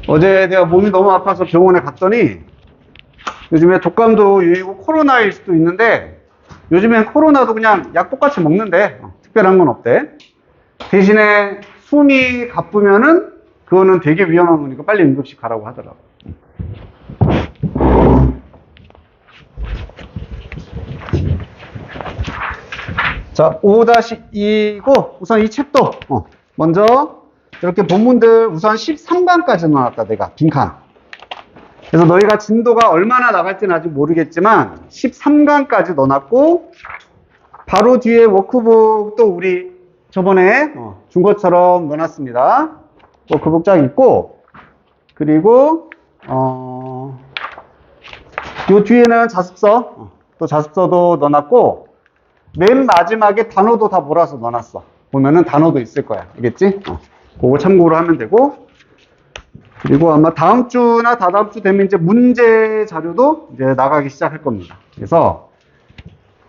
어제 내가 몸이 너무 아파서 병원에 갔더니 요즘에 독감도 유이고 코로나일 수도 있는데 요즘엔 코로나도 그냥 약 똑같이 먹는데 특별한 건 없대. 대신에 숨이 가쁘면은 그거는 되게 위험한 거니까 빨리 응급실 가라고 하더라고. 자, 5-2고 우선 이 책도 먼저 이렇게 본문들 우선 13강까지 넣어놨다 내가 빈칸. 그래서 너희가 진도가 얼마나 나갈지는 아직 모르겠지만 13강까지 넣어놨고 바로 뒤에 워크북 또 우리 저번에 준 것처럼 넣어놨습니다. 워크북 쫙 있고 그리고 요 뒤에는 자습서 또 자습서도 넣어놨고 맨 마지막에 단어도 다 몰아서 넣어놨어. 보면은 단어도 있을 거야. 알겠지? 그거 참고로 하면 되고 그리고 아마 다음 주나 다다음 주 되면 이제 문제 자료도 이제 나가기 시작할 겁니다. 그래서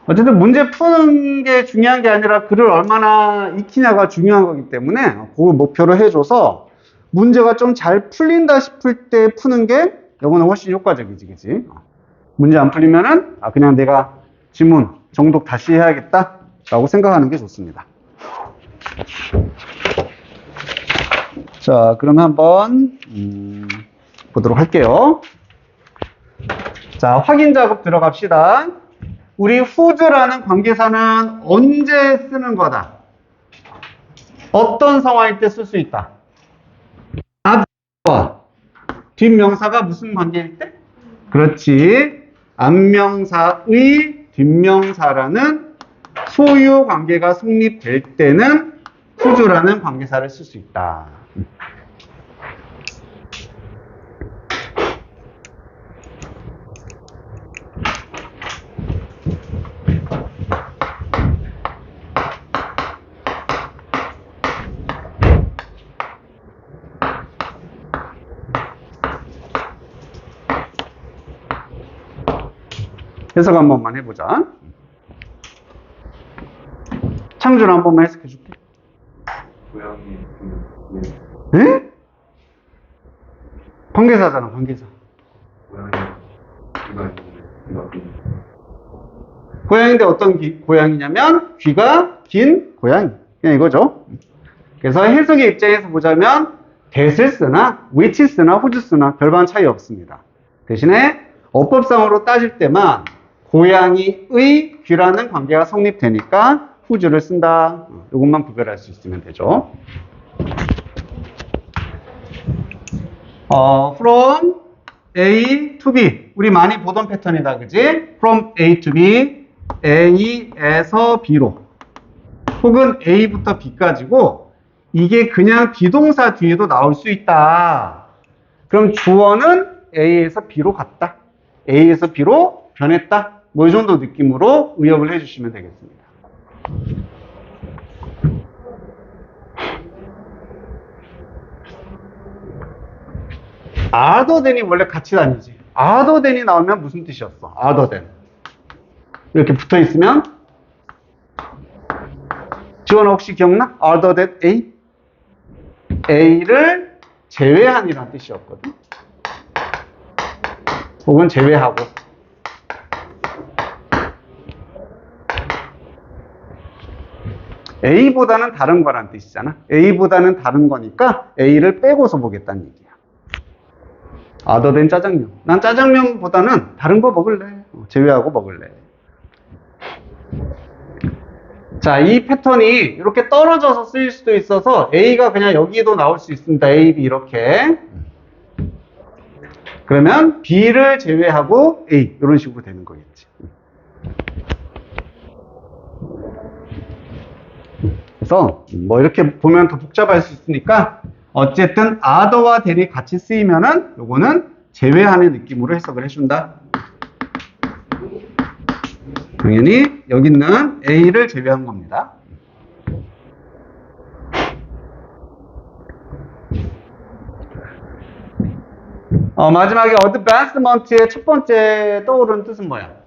어쨌든 문제 푸는 게 중요한 게 아니라 글을 얼마나 익히냐가 중요한 거기 때문에 그걸 목표로 해줘서 문제가 좀 잘 풀린다 싶을 때 푸는 게 이거는 훨씬 효과적이지, 그치? 문제 안 풀리면은 그냥 내가 지문 정독 다시 해야겠다 라고 생각하는 게 좋습니다. 자, 그러면 한번 보도록 할게요. 자, 확인 작업 들어갑시다. 우리 whose라는 관계사는 언제 쓰는 거다? 어떤 상황일 때 쓸 수 있다? 앞과 뒷명사가 무슨 관계일 때? 그렇지. 앞명사의 뒷명사라는 소유 관계가 성립될 때는 whose라는 관계사를 쓸 수 있다. 해석 한 번만 해보자. 창준 한 번만 해석해 줄게. 고양이 에? 관계사잖아, 관계사. 고양이인데 어떤 고양이냐면 귀가 긴 고양이. 그냥 이거죠. 그래서 해석의 입장에서 보자면 that을 쓰나 which 쓰나 whose 쓰나 별반 차이 없습니다. 대신에 어법상으로 따질 때만 고양이의 귀라는 관계가 성립되니까 whose를 쓴다. 이것만 구별할 수 있으면 되죠. from A to B. 우리 많이 보던 패턴이다, 그지? from A to B. A에서 B로. 혹은 A부터 B까지고, 이게 그냥 비동사 뒤에도 나올 수 있다. 그럼 주어는 A에서 B로 갔다. A에서 B로 변했다. 뭐 이 정도 느낌으로 의역을 해주시면 되겠습니다. other than이 원래 같이 다니지. other than이 나오면 무슨 뜻이었어? other than. 이렇게 붙어 있으면 지원아 혹시 기억나? other than A? A를 제외한이라는 뜻이었거든. 혹은 제외하고. A보다는 다른 거란 뜻이잖아. A보다는 다른 거니까 A를 빼고서 보겠다는 얘기야. other than 짜장면. 난 짜장면보다는 다른 거 먹을래. 제외하고 먹을래. 자, 이 패턴이 이렇게 떨어져서 쓰일 수도 있어서 A가 그냥 여기에도 나올 수 있습니다. A, B 이렇게. 그러면 B를 제외하고 A 이런 식으로 되는 거겠지. 그래서 뭐 이렇게 보면 더 복잡할 수 있으니까 어쨌든 other와 than이 같이 쓰이면은 요거는 제외하는 느낌으로 해석을 해준다. 당연히 여기 있는 A를 제외한 겁니다. 마지막에 advancement의 첫 번째 떠오르는 뜻은 뭐야?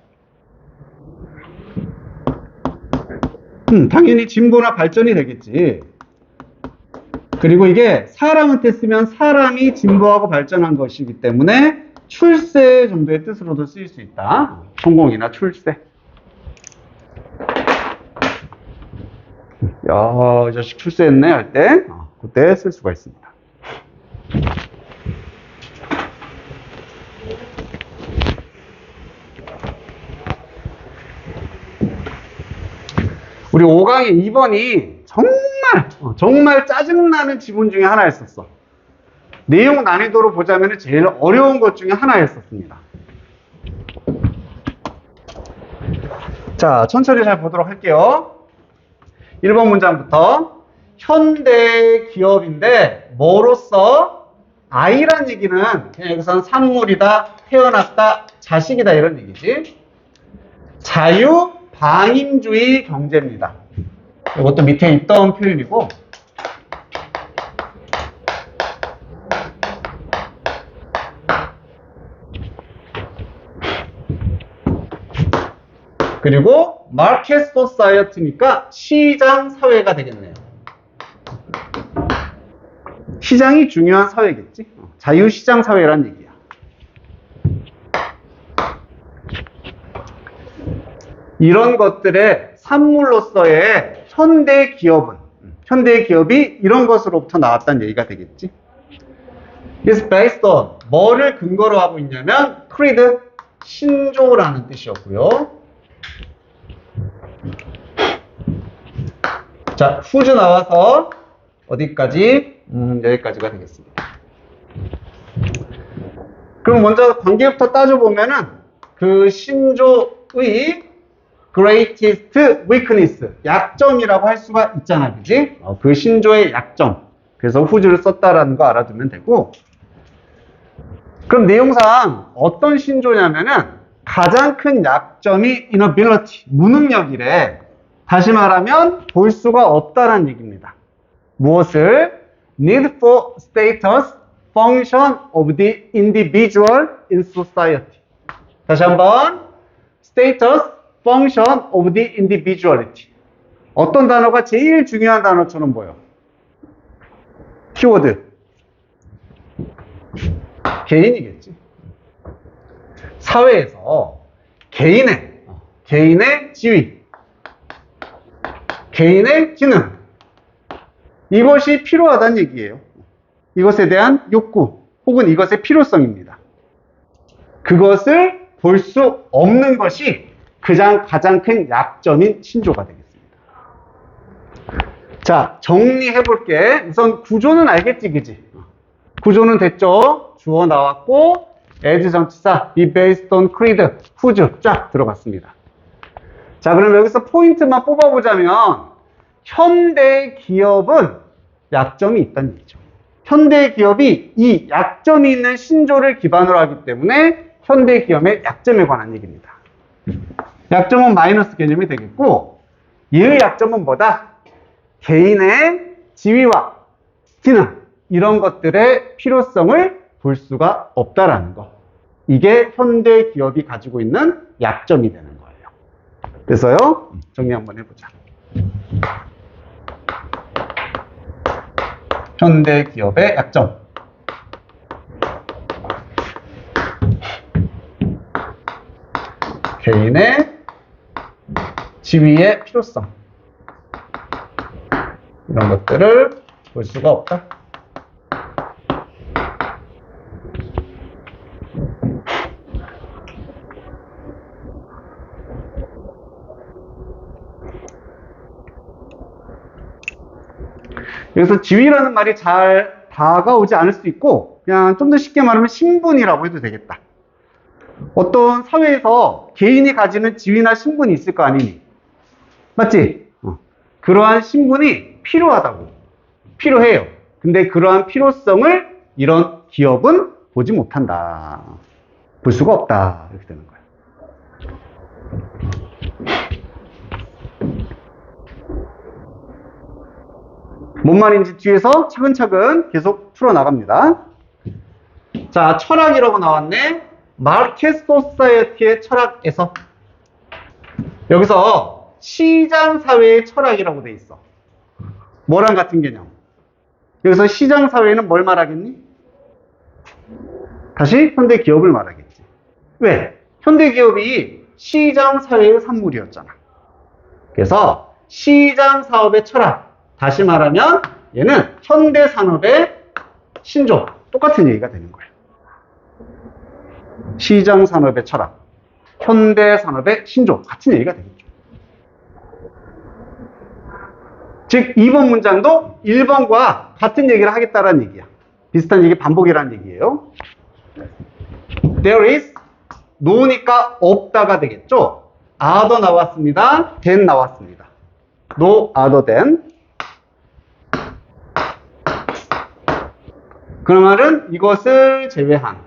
당연히 진보나 발전이 되겠지. 그리고 이게 사람한테 쓰면 사람이 진보하고 발전한 것이기 때문에 출세 정도의 뜻으로도 쓰일 수 있다. 성공이나 출세. 야, 이 자식 출세했네 할 때, 그때 쓸 수가 있습니다. 우리 5강의 2번이 정말 짜증나는 지문 중에 하나였었어. 내용 난이도로 보자면 제일 어려운 것 중에 하나였었습니다. 자, 천천히 잘 보도록 할게요. 1번 문장부터. 현대 기업인데 뭐로써? 아이란 얘기는 그냥 여기서는 산물이다, 태어났다, 자식이다 이런 얘기지. 자유방임주의 경제입니다. 이것도 밑에 있던 표현이고, 그리고 마켓 소사이어티니까 시장 사회가 되겠네요. 시장이 중요한 사회겠지. 자유시장 사회란 얘기야. 이런 것들의 산물로서의 현대 기업이 이런 것으로부터 나왔다는 얘기가 되겠지. is based on 뭐를 근거로 하고 있냐면 creed, 신조라는 뜻이었고요. 자, 후즈 나와서 어디까지? 여기까지가 되겠습니다. 그럼 먼저 관계부터 따져보면은 그 신조의 greatest weakness, 약점이라고 할 수가 있잖아, 그지? 그 신조의 약점. 그래서 후즈를 썼다라는 거 알아두면 되고. 그럼 내용상 어떤 신조냐면은 가장 큰 약점이 inability, 무능력이래. 다시 말하면 볼 수가 없다는 얘기입니다. 무엇을? need for status, function of the individual in society. 다시 한번 status, function of the individuality. 어떤 단어가 제일 중요한 단어처럼 보여? 키워드. 개인이겠지. 사회에서 개인의 지위, 개인의 기능, 이것이 필요하다는 얘기예요. 이것에 대한 욕구 혹은 이것의 필요성입니다. 그것을 볼 수 없는 것이 가장 큰 약점인 신조가 되겠습니다. 자, 정리해 볼게. 우선 구조는 알겠지, 그지? 구조는 됐죠? 주어 나왔고 as 전치사 be based on creed, whose 쫙 들어갔습니다. 자, 그럼 여기서 포인트만 뽑아보자면 현대 기업은 약점이 있다는 얘기죠. 현대 기업이 이 약점이 있는 신조를 기반으로 하기 때문에 현대 기업의 약점에 관한 얘기입니다. 약점은 마이너스 개념이 되겠고, 이의 약점은 뭐다? 개인의 지위와 기능, 이런 것들의 필요성을 볼 수가 없다라는 거. 이게 현대 기업이 가지고 있는 약점이 되는 거예요. 그래서요, 정리 한번 해보자. 현대 기업의 약점. 개인의 지위의 필요성. 이런 것들을 볼 수가 없다. 여기서 지위라는 말이 잘 다가오지 않을 수 있고, 그냥 좀 더 쉽게 말하면 신분이라고 해도 되겠다. 어떤 사회에서 개인이 가지는 지위나 신분이 있을 거 아니니? 맞지? 그러한 신분이 필요해요. 근데 그러한 필요성을 이런 기업은 보지 못한다. 볼 수가 없다. 이렇게 되는 거예요. 뭔 말인지 뒤에서 차근차근 계속 풀어나갑니다. 자, 철학이라고 나왔네. 마켓 소사이어티의 철학에서. 여기서 시장 사회의 철학이라고 돼 있어. 뭐랑 같은 개념? 여기서 시장사회는 뭘 말하겠니? 다시 현대기업을 말하겠지. 왜? 현대기업이 시장사회의 산물이었잖아. 그래서 시장사업의 철학, 다시 말하면 얘는 현대산업의 신조, 똑같은 얘기가 되는 거예요. 시장산업의 철학, 현대산업의 신조, 같은 얘기가 되겠죠. 즉 2번 문장도 1번과 같은 얘기를 하겠다라는 얘기야. 비슷한 얘기 반복이라는 얘기예요. There is, no니까 없다가 되겠죠. other 나왔습니다. than 나왔습니다. No other than. 그 말은 이것을 제외한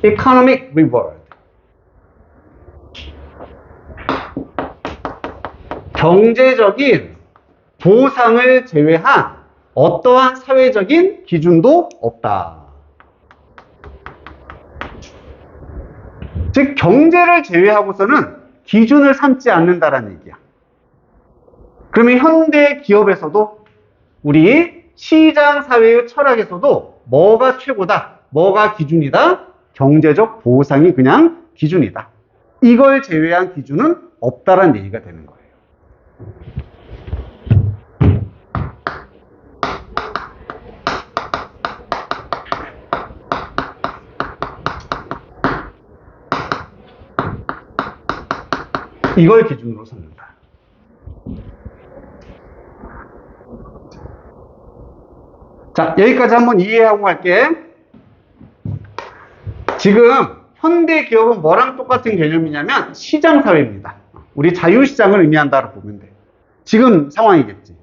economic reward, 경제적인 보상을 제외한 어떠한 사회적인 기준도 없다. 즉 경제를 제외하고서는 기준을 삼지 않는다라는 얘기야. 그러면 현대 기업에서도 우리 시장 사회의 철학에서도 뭐가 최고다, 뭐가 기준이다? 경제적 보상이 그냥 기준이다. 이걸 제외한 기준은 없다라는 얘기가 되는 거예요. 이걸 기준으로 삼는다. 자, 여기까지 한번 이해하고 갈게. 지금 현대 기업은 뭐랑 똑같은 개념이냐면 시장사회입니다. 우리 자유시장을 의미한다고 보면 돼. 지금 상황이겠지.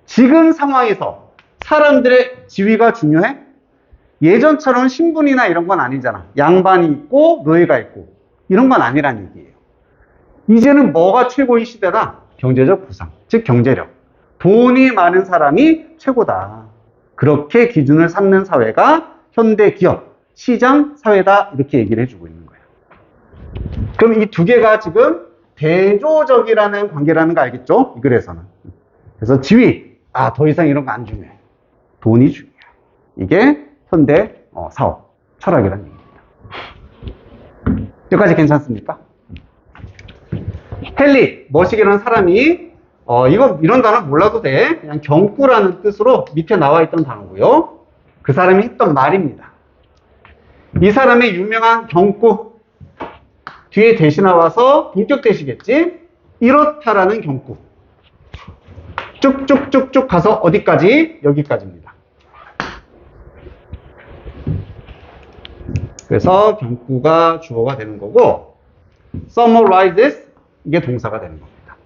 지금 상황에서 사람들의 지위가 중요해? 예전처럼 신분이나 이런 건 아니잖아. 양반이 있고 노예가 있고 이런 건 아니란 얘기예요. 이제는 뭐가 최고의 시대다? 경제적 보상, 즉 경제력. 돈이 많은 사람이 최고다. 그렇게 기준을 삼는 사회가 현대 기업, 시장 사회다. 이렇게 얘기를 해주고 있는 거예요. 그럼 이 두 개가 지금 대조적이라는 관계라는 거 알겠죠? 이 글에서는. 그래서 지위, 더 이상 이런 거 안 중요해. 돈이 중요해. 이게 현대 사업, 철학이라는 얘기입니다. 여기까지 괜찮습니까? 헨리, 머시기라는 사람이 이런 단어 몰라도 돼. 그냥 경구라는 뜻으로 밑에 나와 있던 단어고요. 그 사람이 했던 말입니다. 이 사람의 유명한 경구, 뒤에 대시 나와서 본격 대시겠지? 이렇다라는 경구. 쭉쭉쭉쭉 가서 어디까지? 여기까지입니다. 그래서 경구가 주어가 되는 거고, summarizes, 이게 동사가 되는 겁니다.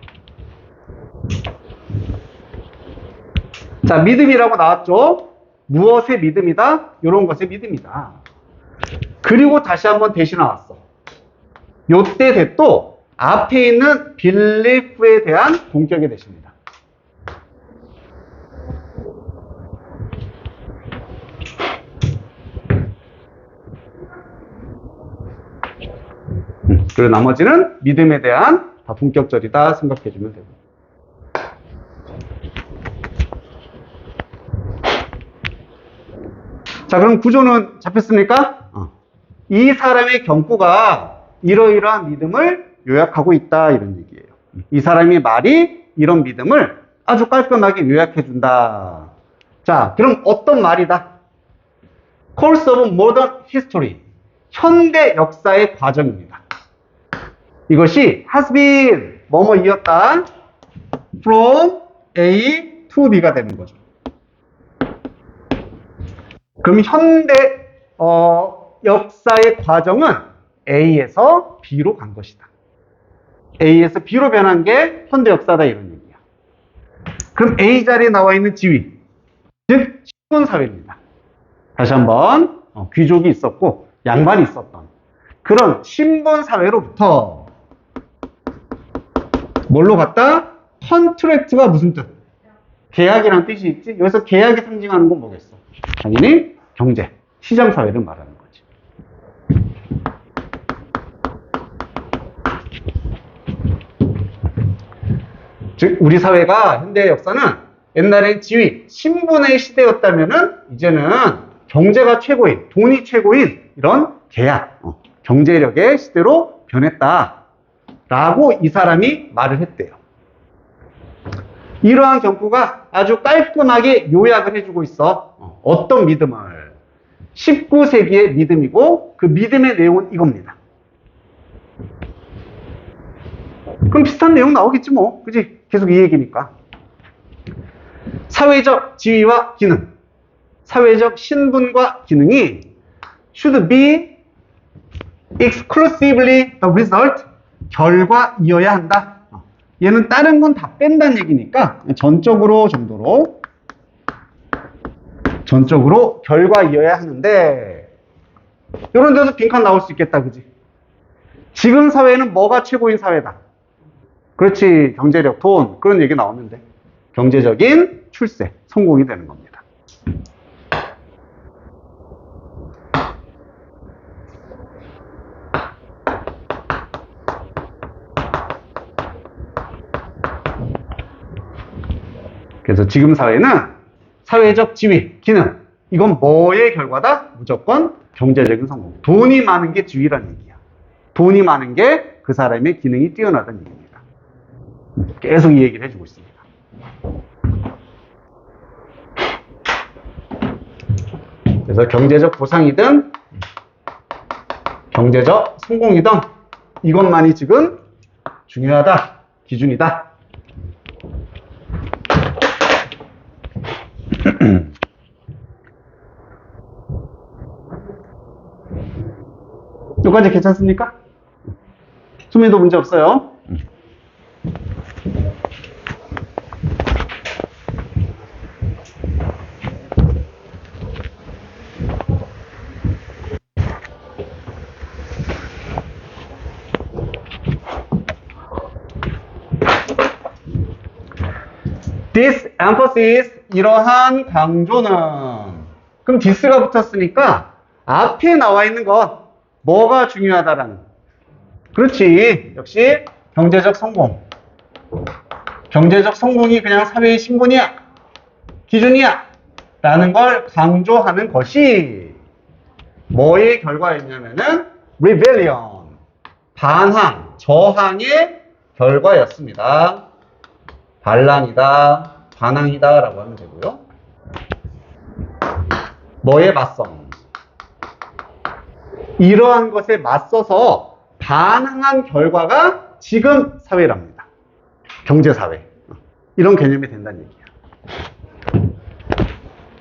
자, 믿음이라고 나왔죠? 무엇의 믿음이다? 이런 것의 믿음이다. 그리고 다시 한번 대시 나왔어. 요때 대또 앞에 있는 belief에 대한 본격의 대시입니다. 그리고 나머지는 믿음에 대한 다 본격절이다 생각해주면 되고. 자, 그럼 구조는 잡혔습니까? 이 사람의 경구가 이러이러한 믿음을 요약하고 있다 이런 얘기예요. 이 사람의 말이 이런 믿음을 아주 깔끔하게 요약해준다. 자, 그럼 어떤 말이다? Course of Modern History, 현대 역사의 과정입니다. 이것이 has been 뭐뭐이었다 from A to B가 되는 거죠. 그럼 현대 역사의 과정은 A에서 B로 간 것이다. A에서 B로 변한 게 현대 역사다 이런 얘기야. 그럼 A 자리에 나와 있는 지위, 즉 신분사회입니다. 다시 한번 귀족이 있었고 양반이 있었던 그런 신분사회로부터 뭘로 갔다? 컨트랙트가 무슨 뜻? 계약이라는 뜻이 있지? 여기서 계약이 상징하는 건 뭐겠어? 당연히 경제, 시장사회를 말하는 거지. 즉 우리 사회가 현대 역사는 옛날엔 지위, 신분의 시대였다면은 이제는 경제가 최고인, 돈이 최고인 이런 계약, 경제력의 시대로 변했다라고 이 사람이 말을 했대요. 이러한 경구가 아주 깔끔하게 요약을 해주고 있어. 어떤 믿음을? 19세기의 믿음이고 그 믿음의 내용은 이겁니다. 그럼 비슷한 내용 나오겠지 뭐. 그지? 계속 이 얘기니까. 사회적 지위와 기능, 사회적 신분과 기능이 should be exclusively the result, 결과이어야 한다. 얘는 다른 건 다 뺀다는 얘기니까 전적으로 결과이어야 하는데 이런 데도 빈칸 나올 수 있겠다. 그지? 지금 사회는 뭐가 최고인 사회다? 그렇지. 경제력, 돈 그런 얘기 나오는데 경제적인 출세, 성공이 되는 겁니다. 그래서 지금 사회는 사회적 지위, 기능 이건 뭐의 결과다? 무조건 경제적인 성공. 돈이 많은 게 지위라는 얘기야. 돈이 많은 게 그 사람의 기능이 뛰어나다는 얘기입니다. 계속 이 얘기를 해주고 있습니다. 그래서 경제적 보상이든 경제적 성공이든 이것만이 지금 중요하다, 기준이다. 여기까지 괜찮습니까? 수민도 문제 없어요? This emphasis, 이러한 강조는 그럼 this가 붙었으니까 앞에 나와 있는 것 뭐가 중요하다라는 그렇지. 역시 경제적 성공. 경제적 성공이 그냥 사회의 신분이야, 기준이야 라는 걸 강조하는 것이 뭐의 결과였냐면은 rebellion, 반항, 저항의 결과였습니다. 반란이다, 반항이다 라고 하면 되고요. 뭐에 맞선? 이러한 것에 맞서서 반항한 결과가 지금 사회랍니다. 경제사회. 이런 개념이 된다는 얘기야.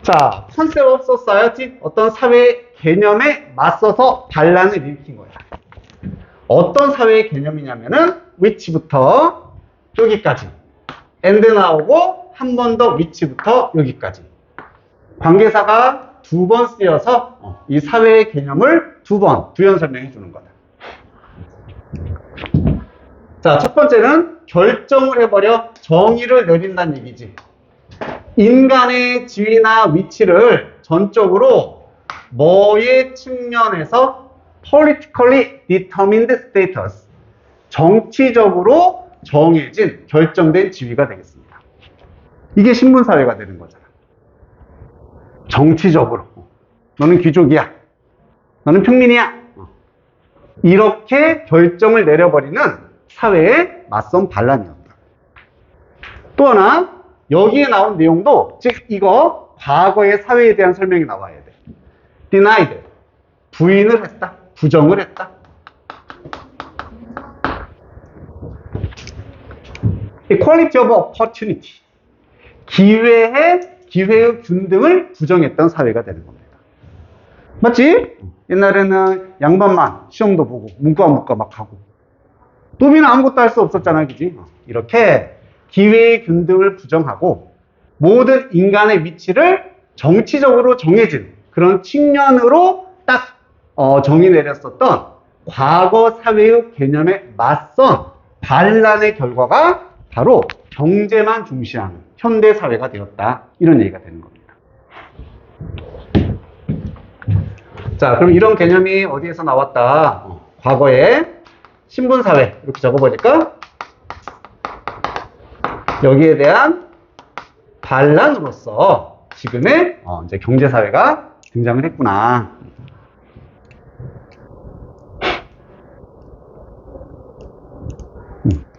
자, concept of society, 어떤 사회 개념에 맞서서 반란을 일으킨 거야. 어떤 사회의 개념이냐면은 which부터 여기까지. and 나오고 한 번 더 which부터 여기까지. 관계사가 두 번 쓰여서 이 사회의 개념을 두 번 설명해 주는 거다. 자, 첫 번째는 결정을 해버려 정의를 내린다는 얘기지. 인간의 지위나 위치를 전적으로 뭐의 측면에서 politically determined status, 정치적으로 정해진, 결정된 지위가 되겠습니다. 이게 신분사회가 되는 거잖아. 정치적으로. 너는 귀족이야. 너는 평민이야. 이렇게 결정을 내려버리는 사회의 맞선 반란이었다. 또 하나, 여기에 나온 내용도, 즉 이거 과거의 사회에 대한 설명이 나와야 돼. denied, 부인을 했다, 부정을 했다. equality of opportunity, 기회의 균등을 부정했던 사회가 되는 겁니다. 맞지? 옛날에는 양반만 시험도 보고 문과 막 하고 노비는 아무것도 할 수 없었잖아, 그지? 이렇게 기회의 균등을 부정하고 모든 인간의 위치를 정치적으로 정해진 그런 측면으로 딱 정의 내렸었던 과거 사회의 개념에 맞선 반란의 결과가 바로 경제만 중시하는 현대 사회가 되었다. 이런 얘기가 되는 겁니다. 자, 그럼 이런 개념이 어디에서 나왔다? 과거에 신분사회 이렇게 적어보니까 여기에 대한 반란으로서 지금의 이제 경제사회가 등장을 했구나.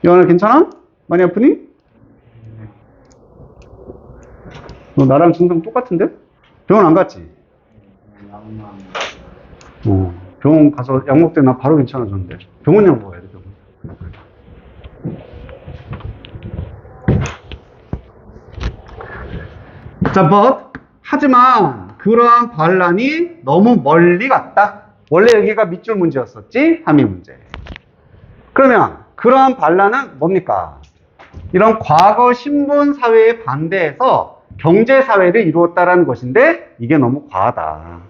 이완아 괜찮아? 많이 아프니? 너 나랑 증상 똑같은데? 병원 안 갔지? 병원 가서 약 먹더니 나 바로 괜찮아졌는데. 병원 약 먹어야 돼, 병원. 자, 하지만 그러한 반란이 너무 멀리 갔다. 원래 여기가 밑줄 문제였었지? 함의 문제. 그러면 그러한 반란은 뭡니까? 이런 과거 신분 사회에 반대해서 경제 사회를 이루었다라는 것인데 이게 너무 과하다.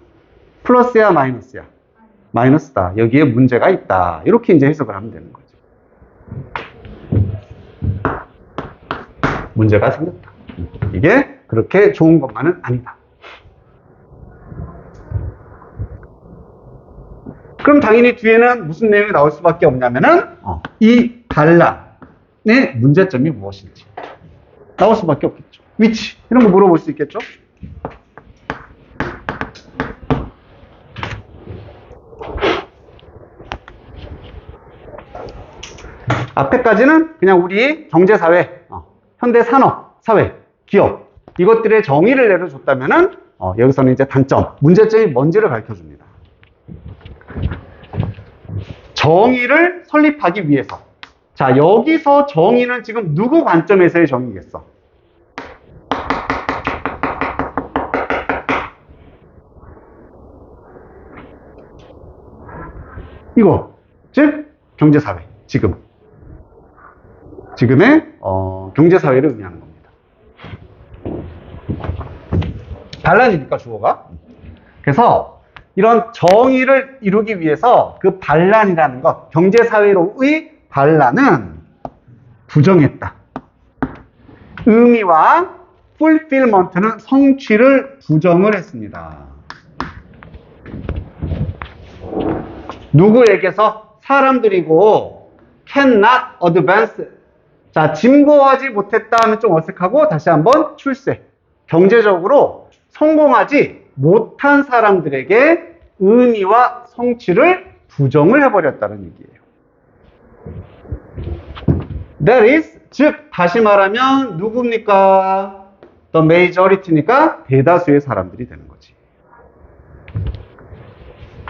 플러스야 마이너스야? 마이너스다. 여기에 문제가 있다. 이렇게 이제 해석을 하면 되는 거죠. 문제가 생겼다. 이게 그렇게 좋은 것만은 아니다. 그럼 당연히 뒤에는 무슨 내용이 나올 수밖에 없냐면은 이 반란의 문제점이 무엇인지 나올 수밖에 없겠죠. 위치 이런 거 물어볼 수 있겠죠. 앞에까지는 그냥 우리 경제사회, 현대산업, 사회, 기업 이것들의 정의를 내려줬다면은 여기서는 이제 단점, 문제점이 뭔지를 가르쳐줍니다. 정의를 설립하기 위해서 자 여기서 정의는 지금 누구 관점에서의 정의겠어? 이거 즉 경제사회 지금의 경제사회를 의미하는 겁니다. 반란이니까 주어가. 그래서 이런 정의를 이루기 위해서 그 반란이라는 것, 경제사회로의 반란은 부정했다. 의미와 fulfillment는 성취를 부정을 했습니다. 누구에게서? 사람들이고 cannot advance. 자, 진보하지 못했다 하면 좀 어색하고 다시 한번 출세. 경제적으로 성공하지 못한 사람들에게 의미와 성취를 부정을 해버렸다는 얘기예요. That is, 즉 다시 말하면 누굽니까? The majority니까 대다수의 사람들이 되는 거지.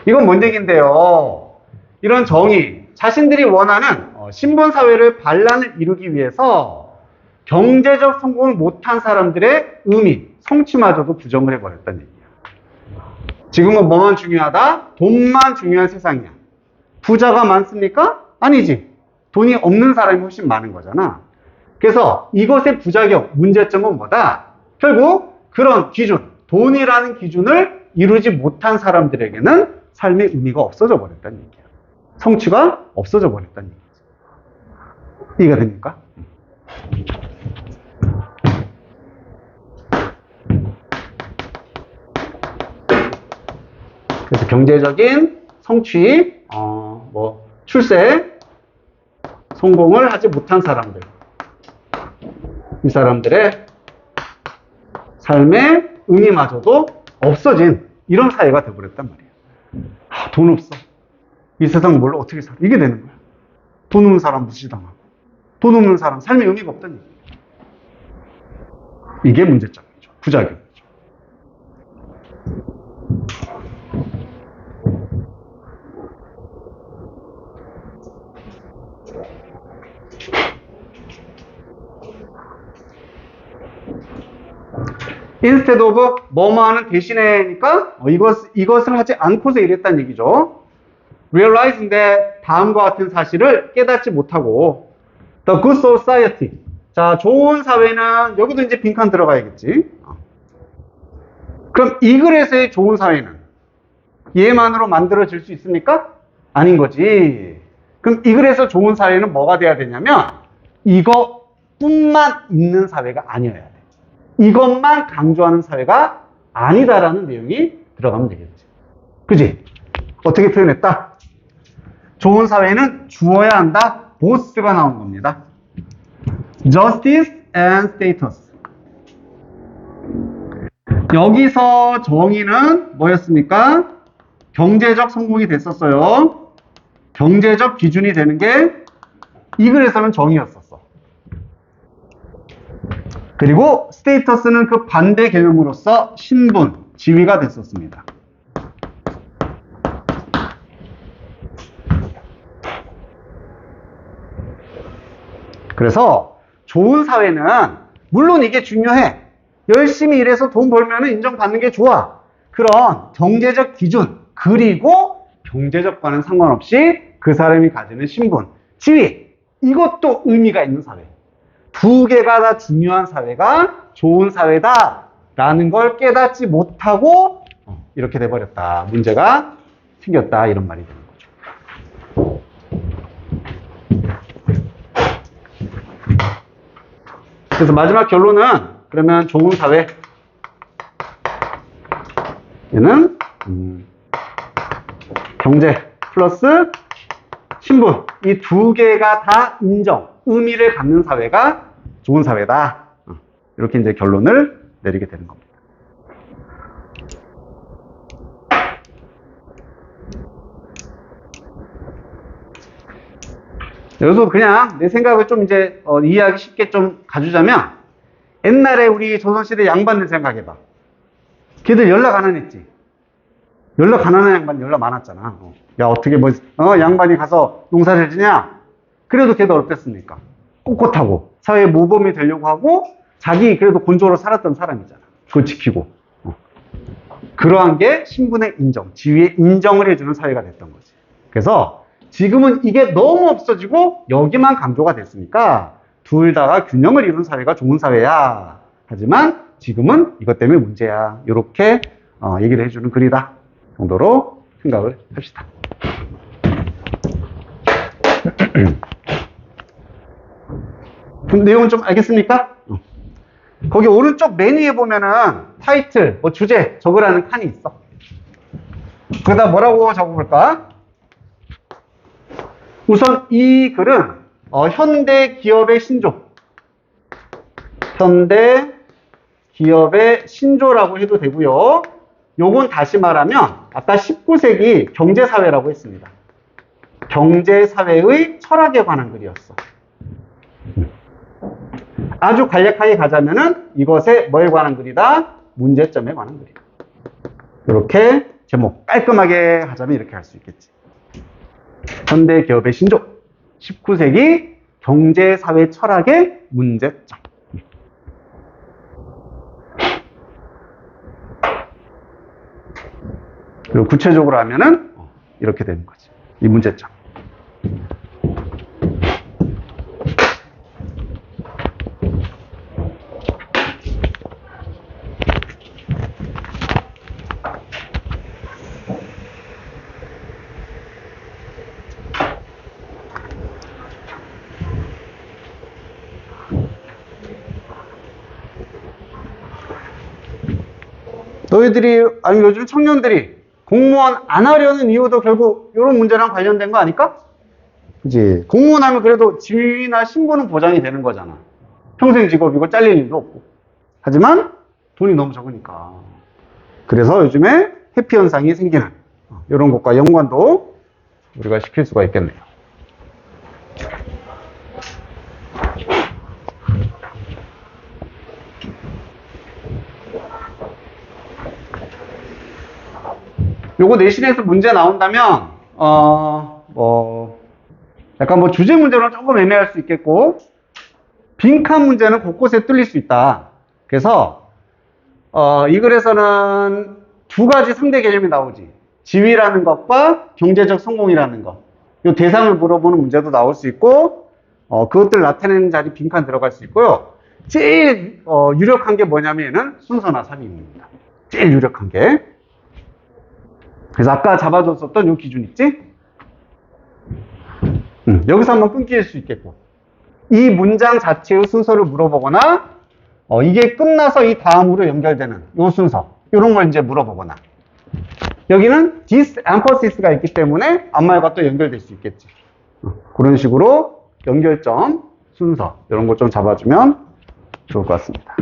이건 뭔 얘기인데요? 이런 정의, 자신들이 원하는 신분사회를 반란을 이루기 위해서 경제적 성공을 못한 사람들의 의미, 성취마저도 부정을 해버렸다는 얘기야. 지금은 뭐만 중요하다? 돈만 중요한 세상이야. 부자가 많습니까? 아니지. 돈이 없는 사람이 훨씬 많은 거잖아. 그래서 이것의 부작용, 문제점은 뭐다? 결국 그런 기준, 돈이라는 기준을 이루지 못한 사람들에게는 삶의 의미가 없어져 버렸다는 얘기야. 성취가 없어져 버렸다는 얘기지. 이해가 됩니까? 그래서 경제적인 성취, 출세, 성공을 하지 못한 사람들, 이 사람들의 삶의 의미마저도 없어진 이런 사회가 되어버렸단 말이에요. 돈 없어. 이 세상 뭘 어떻게 살아? 이게 되는 거야. 돈 없는 사람 무시당하고, 돈 없는 사람 삶의 의미가 없다는 얘기예요. 이게 문제점이죠. 부작용이죠. instead of 뭐뭐하는 대신에니까 이것을 하지 않고서 이랬다는 얘기죠. realizing that 다음과 같은 사실을 깨닫지 못하고 the good society. 자, 좋은 사회는 여기도 이제 빈칸 들어가야겠지. 그럼 이 글에서의 좋은 사회는 얘만으로 만들어질 수 있습니까? 아닌 거지. 그럼 이 글에서 좋은 사회는 뭐가 돼야 되냐면 이것뿐만 있는 사회가 아니어야 돼. 이것만 강조하는 사회가 아니다라는 내용이 들어가면 되겠지. 그지? 어떻게 표현했다? 좋은 사회는 주어야 한다. 보스가 나온 겁니다. Justice and status. 여기서 정의는 뭐였습니까? 경제적 성공이 됐었어요. 경제적 기준이 되는 게 이 글에서는 정의였었어. 그리고 스테이터스는 그 반대 개념으로서 신분, 지위가 됐었습니다. 그래서 좋은 사회는 물론 이게 중요해. 열심히 일해서 돈 벌면 인정받는 게 좋아. 그런 경제적 기준 그리고 경제적과는 상관없이 그 사람이 가지는 신분, 지위 이것도 의미가 있는 사회. 두 개가 다 중요한 사회가 좋은 사회다라는 걸 깨닫지 못하고 이렇게 돼버렸다. 문제가 생겼다. 이런 말이 되는 거죠. 그래서 마지막 결론은 그러면 좋은 사회 얘는 경제 플러스 신분 이 두 개가 다 인정, 의미를 갖는 사회가 좋은 사회다. 이렇게 이제 결론을 내리게 되는 겁니다. 여기서 그냥 내 생각을 좀 이제 이해하기 쉽게 좀 가주자면 옛날에 우리 조선시대 양반들 생각해봐. 걔들 연락 안 했지. 연락 안 하는 양반 연락 많았잖아. 야 어떻게 뭐 양반이 가서 농사를 지냐? 그래도 걔도 어땠습니까? 꼿꼿하고 사회 모범이 되려고 하고 자기 그래도 곤조로 살았던 사람이잖아. 그걸 지키고 그러한 게 신분의 인정, 지위의 인정을 해주는 사회가 됐던 거지. 그래서 지금은 이게 너무 없어지고 여기만 강조가 됐으니까 둘 다가 균형을 이룬 사회가 좋은 사회야. 하지만 지금은 이것 때문에 문제야. 이렇게 얘기를 해주는 글이다 정도로 생각을 합시다. 그럼 내용은 좀 알겠습니까? 거기 오른쪽 메뉴에 보면은 타이틀, 뭐 주제 적으라는 칸이 있어. 거기다 뭐라고 적어볼까? 우선 이 글은 현대 기업의 신조, 현대 기업의 신조라고 해도 되고요. 요건 다시 말하면 아까 19세기 경제사회라고 했습니다. 경제사회의 철학에 관한 글이었어. 아주 간략하게 가자면은 이것의 뭐에 관한 글이다? 문제점에 관한 글이다. 이렇게 제목 깔끔하게 하자면 이렇게 할 수 있겠지. 현대 기업의 신조, 19세기 경제사회 철학의 문제점. 그리고 구체적으로 하면은 이렇게 되는 거지. 이 문제점. 너희들이 아니 요즘 청년들이 공무원 안 하려는 이유도 결국 이런 문제랑 관련된 거 아닐까? 그치? 공무원 하면 그래도 지위나 신분은 보장이 되는 거잖아. 평생 직업이고 잘릴 일도 없고. 하지만 돈이 너무 적으니까. 그래서 요즘에 회피 현상이 생기는 이런 것과 연관도 우리가 시킬 수가 있겠네요. 요거 내신에서 문제 나온다면 약간 뭐 주제 문제는 조금 애매할 수 있겠고 빈칸 문제는 곳곳에 뚫릴 수 있다. 그래서 이 글에서는 두 가지 상대 개념이 나오지. 지위라는 것과 경제적 성공이라는 것. 요 대상을 물어보는 문제도 나올 수 있고 그것들 나타내는 자리 빈칸 들어갈 수 있고요. 제일 유력한 게 뭐냐면은 순서나 삽입입니다. 제일 유력한 게. 그래서 아까 잡아줬었던 요 기준 있지? 여기서 한번 끊길 수 있겠고 이 문장 자체의 순서를 물어보거나 이게 끝나서 이 다음으로 연결되는 요 순서 이런 걸 이제 물어보거나 여기는 this emphasis가 있기 때문에 앞말과 또 연결될 수 있겠지. 그런 식으로 연결점, 순서 이런 거 좀 잡아주면 좋을 것 같습니다.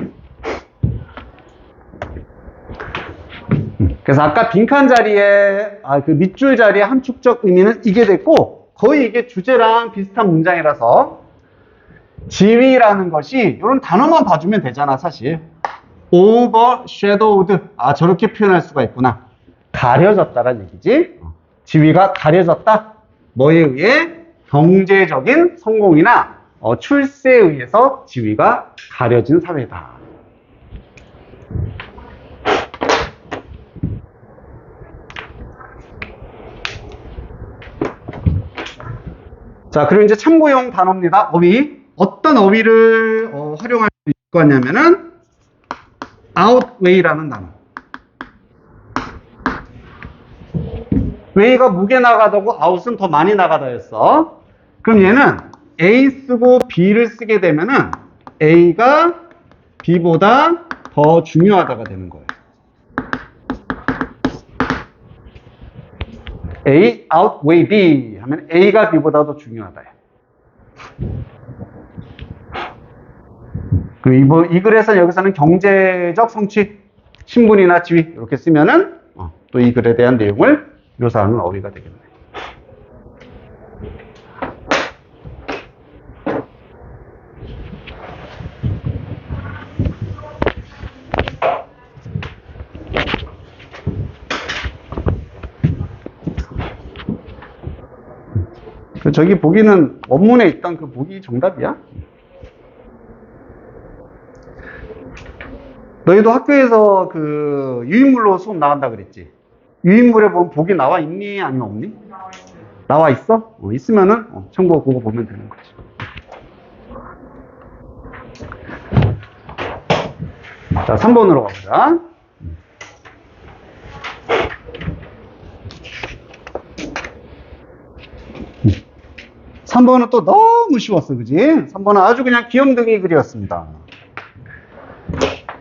그래서 아까 빈칸 자리에, 그 밑줄 자리에 함축적 의미는 이게 됐고, 거의 이게 주제랑 비슷한 문장이라서, 지위라는 것이, 이런 단어만 봐주면 되잖아, 사실. overshadowed. 저렇게 표현할 수가 있구나. 가려졌다라는 얘기지. 지위가 가려졌다. 뭐에 의해? 경제적인 성공이나 출세에 의해서 지위가 가려진 사회다. 자, 그리고 이제 참고용 단어입니다. 어휘. 어떤 어휘를 활용할 수 있을 거냐면은 outweigh라는 단어. weigh가 무게 나가다고 out은 더 많이 나가다였어. 그럼 얘는 A 쓰고 B를 쓰게 되면은 A가 B보다 더 중요하다가 되는 거예요. A outweigh B 하면 A가 B보다 더 중요하다. 그리고 이 글에서 여기서는 경제적 성취, 신분이나 지위 이렇게 쓰면은 또 이 글에 대한 내용을 묘사하는 어휘가 되겠네. 저기 보기는 원문에 있던 그 보기 정답이야? 너희도 학교에서 그 유인물로 수업 나간다 그랬지? 유인물에 보면 보기 나와 있니? 아니면 없니? 나와 있어? 있으면은 참고 그거 보면 되는 거지. 자, 3번으로 가보자. 3번은 또 너무 쉬웠어, 그지? 3번은 아주 그냥 귀염둥이 글이었습니다.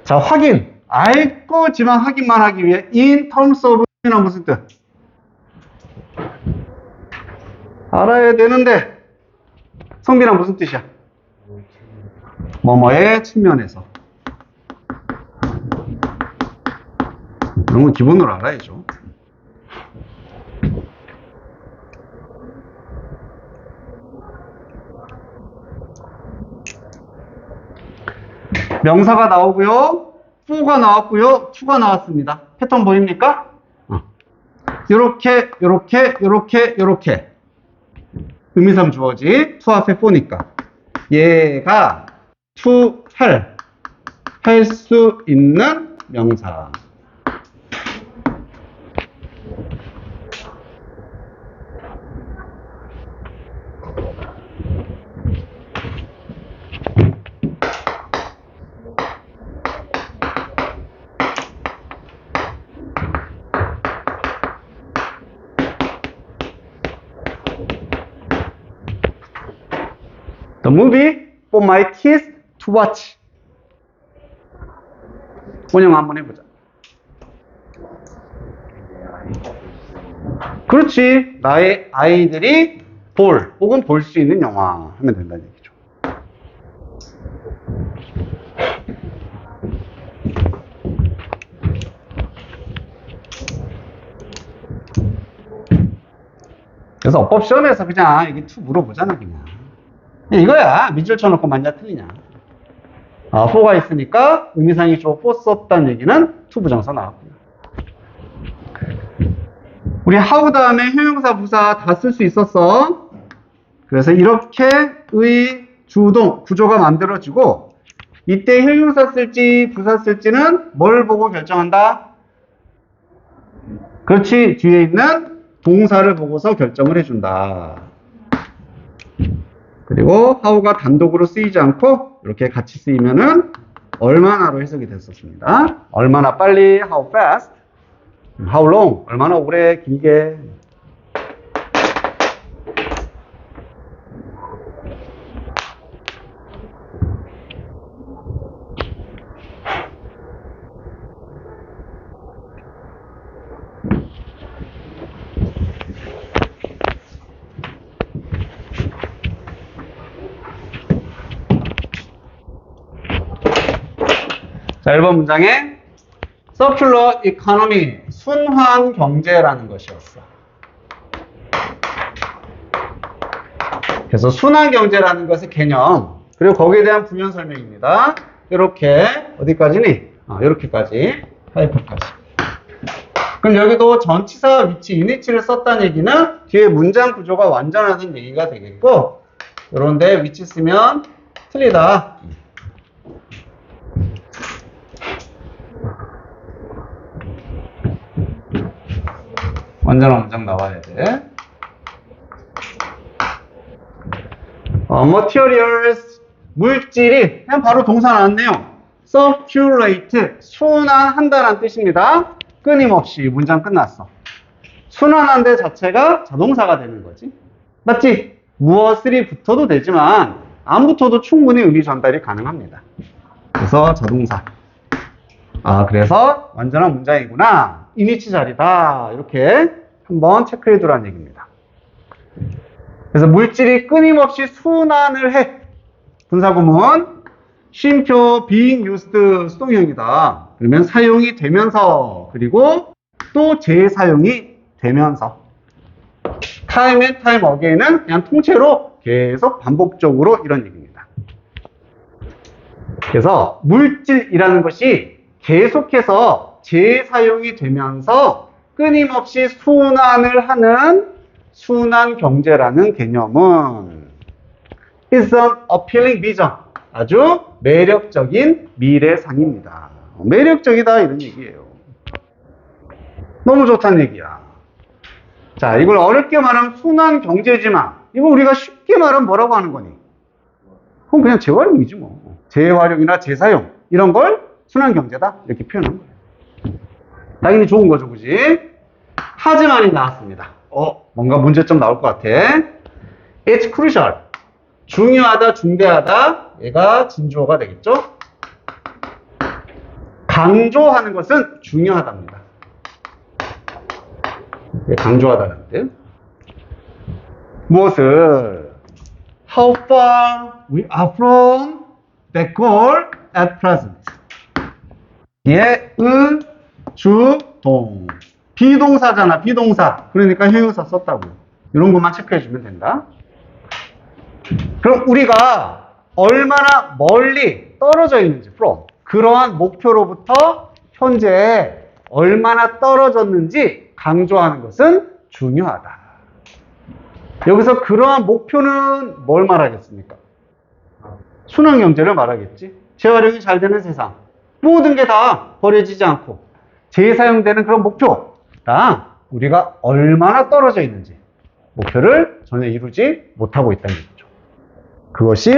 자, 확인. 알고지만 확인만 하기 위해 in terms of 는 무슨 뜻? 알아야 되는데 성빈아 무슨 뜻이야? 뭐뭐의 측면에서. 이런 건 기본으로 알아야죠. 명사가 나오고요. for가 나왔고요. to가 나왔습니다. 패턴 보입니까? 요렇게 의미상 주어지 to 앞에 for니까 얘가 to 할 수 있는 명사. The movie for my kids to watch. 원영 한번 해보자. 그렇지. 나의 아이들이 볼 혹은 볼 수 있는 영화 하면 된다는 얘기죠. 그래서 어법 시험에서 그냥 이게 투 물어보잖아 그냥. 이거야. 밑줄 쳐놓고 맞냐 틀리냐. for가 있으니까 의미상이 주어 for 썼다는 얘기는 to 부정사 나왔고요. 우리 how 다음에 형용사 부사 다 쓸 수 있었어. 그래서 이렇게 의 주동 구조가 만들어지고 이때 형용사 쓸지 부사 쓸지는 뭘 보고 결정한다? 그렇지. 뒤에 있는 동사를 보고서 결정을 해준다. 그리고 how가 단독으로 쓰이지 않고 이렇게 같이 쓰이면은 얼마나로 해석이 됐었습니다. 얼마나 빨리, how fast, how long, 얼마나 오래, 길게. 자, 1번 문장에 circular economy, 순환 경제라는 것이었어. 그래서 순환 경제라는 것의 개념, 그리고 거기에 대한 부연 설명입니다. 이렇게 어디까지니? 이렇게까지, 하이퍼까지. 그럼 여기도 전치사 위치, 인위치를 썼다는 얘기는 뒤에 문장 구조가 완전하다는 얘기가 되겠고, 요런데 위치 쓰면 틀리다. 완전한 문장 나와야 돼. materials, 물질이 그냥 바로 동사 나왔네요. circulate, 순환한다라는 뜻입니다. 끊임없이 문장 끝났어. 순환한데 자체가 자동사가 되는 거지. 맞지? 무엇을이 붙어도 되지만 안 붙어도 충분히 의미 전달이 가능합니다. 그래서 자동사. 그래서 완전한 문장이구나. 인위치 자리다. 이렇게 한번 체크해 두라는 얘기입니다. 그래서 물질이 끊임없이 순환을 해. 분사구문 쉼표 being used 수동형이다. 그러면 사용이 되면서, 그리고 또 재사용이 되면서. time and time again은 그냥 통째로 계속 반복적으로 이런 얘기입니다. 그래서 물질이라는 것이 계속해서 재사용이 되면서 끊임없이 순환을 하는 순환 경제라는 개념은 is an appealing vision. 아주 매력적인 미래상입니다. 매력적이다 이런 얘기예요. 너무 좋다는 얘기야. 자, 이걸 어렵게 말하면 순환 경제지만 이거 우리가 쉽게 말하면 뭐라고 하는 거니? 그건 그냥 재활용이지 뭐. 재활용이나 재사용 이런 걸 순환 경제다 이렇게 표현한 거예요. 당연히 좋은 거죠, 그지? 하지만이 나왔습니다. 뭔가 문제점 나올 것 같아. It's crucial. 중요하다, 중대하다. 얘가 진주어가 되겠죠? 강조하는 것은 중요하답니다. 강조하다는 뜻. 무엇을? How far we are from that goal at present. 예, 주, 동. 비동사잖아, 비동사. 그러니까 형용사 썼다고. 이런 것만 체크해주면 된다. 그럼 우리가 얼마나 멀리 떨어져 있는지, from. 그러한 목표로부터 현재 얼마나 떨어졌는지 강조하는 것은 중요하다. 여기서 그러한 목표는 뭘 말하겠습니까? 순환 경제를 말하겠지. 재활용이 잘 되는 세상. 모든 게 다 버려지지 않고 재사용되는 그런 목표랑 우리가 얼마나 떨어져 있는지 목표를 전혀 이루지 못하고 있다는 얘기죠. 그것이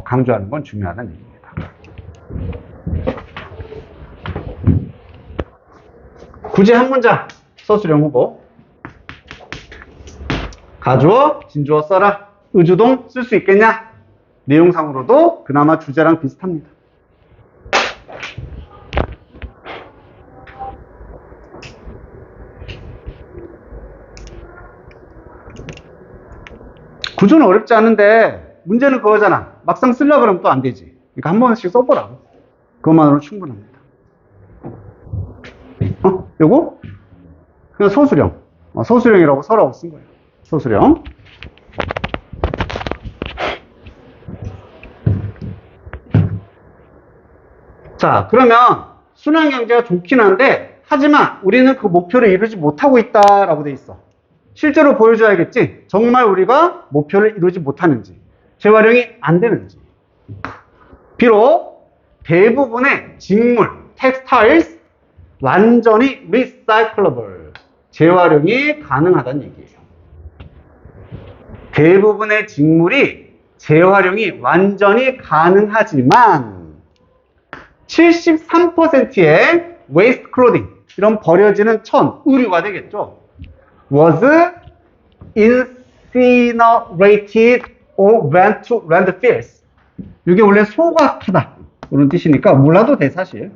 강조하는 건 중요하다는 얘기입니다. 굳이 한 문장 써수령 후보. 가주어, 진주어 써라. 의주동 쓸 수 있겠냐? 내용상으로도 그나마 주제랑 비슷합니다. 구조는 어렵지 않은데 문제는 그거잖아. 막상 쓰려고 그러면 또 안 되지. 그러니까 한 번씩 써보라고. 그것만으로 충분합니다. 요거? 그냥 소수령. 소수령이라고 써라고 쓴 거예요. 소수령. 자, 그러면 순환 경제가 좋긴 한데, 하지만 우리는 그 목표를 이루지 못하고 있다라고 돼 있어. 실제로 보여줘야겠지? 정말 우리가 목표를 이루지 못하는지, 재활용이 안 되는지. 비록 대부분의 직물, 텍스타일스, 완전히 recyclable, 재활용이 가능하다는 얘기예요. 대부분의 직물이 재활용이 완전히 가능하지만 73%의 waste clothing, 이런 버려지는 의류가 되겠죠. was incinerated or went to landfills. 이게 원래 소각하다 그런 뜻이니까 몰라도 돼 사실.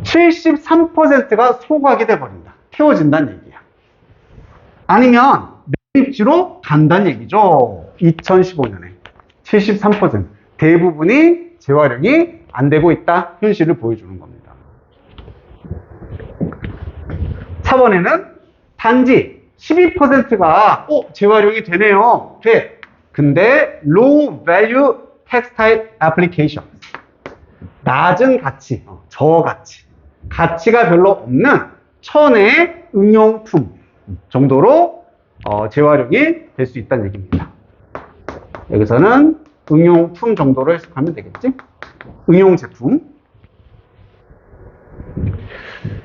73%가 소각이 돼버린다. 태워진다는 얘기야. 아니면 매립지로 간다는 얘기죠. 2015년에 73% 대부분이 재활용이 안 되고 있다. 현실을 보여주는 겁니다. 4번에는 단지 12%가 재활용이 되네요. 돼. 근데 low value textile application. 낮은 가치, 저가치. 가치가 별로 없는 천의 응용품 정도로 재활용이 될 수 있다는 얘기입니다. 여기서는 응용품 정도로 해석하면 되겠지? 응용 제품.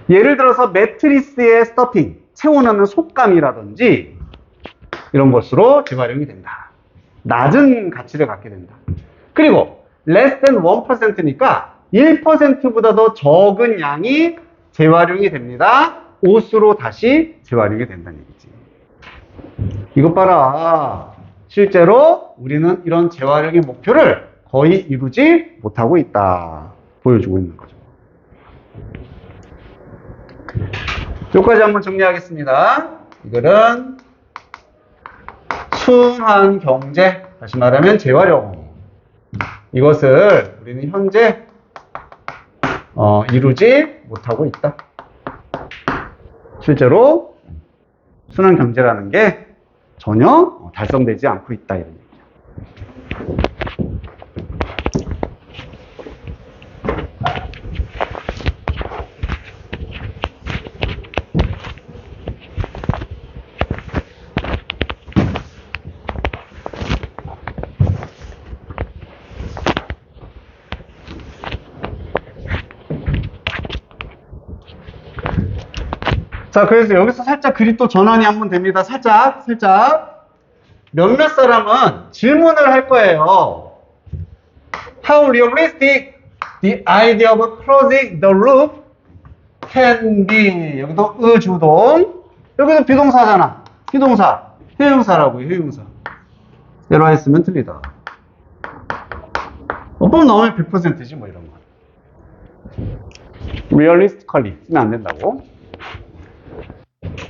예를 들어서 매트리스의 스토핑, 채워넣는 속감이라든지 이런 것으로 재활용이 된다. 낮은 가치를 갖게 된다. 그리고 less than 1%니까 1%보다 더 적은 양이 재활용이 됩니다. 옷으로 다시 재활용이 된다는 얘기지. 이것 봐라. 실제로 우리는 이런 재활용의 목표를 거의 이루지 못하고 있다. 보여주고 있는 거죠. 여기까지 한번 정리하겠습니다. 이거는 순환 경제, 다시 말하면 재활용. 이것을 우리는 현재 이루지 못하고 있다. 실제로 순환 경제라는 게 전혀 달성되지 않고 있다. 이런 얘기죠. 자, 그래서 여기서 살짝 글이 또 전환이 한번 됩니다. 살짝. 몇몇 사람은 질문을 할 거예요. How realistic the idea of closing the loop can be. 여기도 의주동. 여기도 비동사잖아. 비동사. 회용사라고요, 회용사. 얘로 했으면 틀리다. 어법 나오면 100%지, 뭐 이런 거. realistically 쓰면 안 된다고.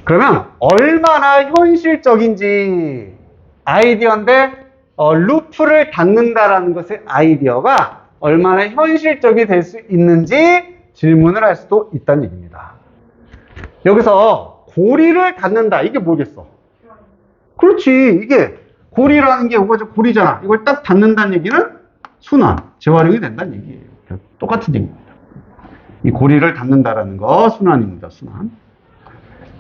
그러면 얼마나 현실적인지 아이디어인데 루프를 닫는다라는 것의 아이디어가 얼마나 현실적이 될 수 있는지 질문을 할 수도 있다는 얘기입니다. 여기서 고리를 닫는다. 이게 뭐겠어? 그렇지. 이게 고리라는 게 이거죠. 고리잖아. 이걸 딱 닫는다는 얘기는 순환, 재활용이 된다는 얘기예요. 똑같은 얘기입니다. 이 고리를 닫는다라는 거 순환입니다. 순환.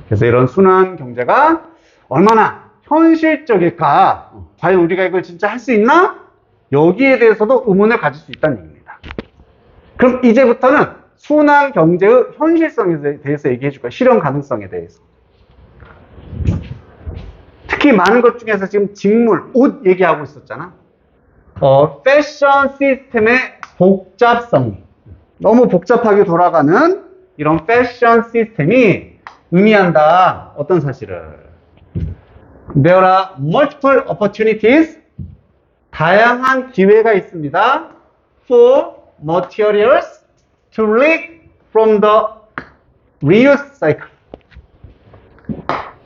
그래서 이런 순환 경제가 얼마나 현실적일까? 과연 우리가 이걸 진짜 할 수 있나? 여기에 대해서도 의문을 가질 수 있다는 얘기입니다. 그럼 이제부터는 순환 경제의 현실성에 대해서 얘기해 줄 거예요. 실현 가능성에 대해서. 특히 많은 것 중에서 지금 직물, 옷 얘기하고 있었잖아. 패션 시스템의 복잡성. 너무 복잡하게 돌아가는 이런 패션 시스템이 의미한다. 어떤 사실을? There are multiple opportunities. 다양한 기회가 있습니다. For materials to leak from the reuse cycle.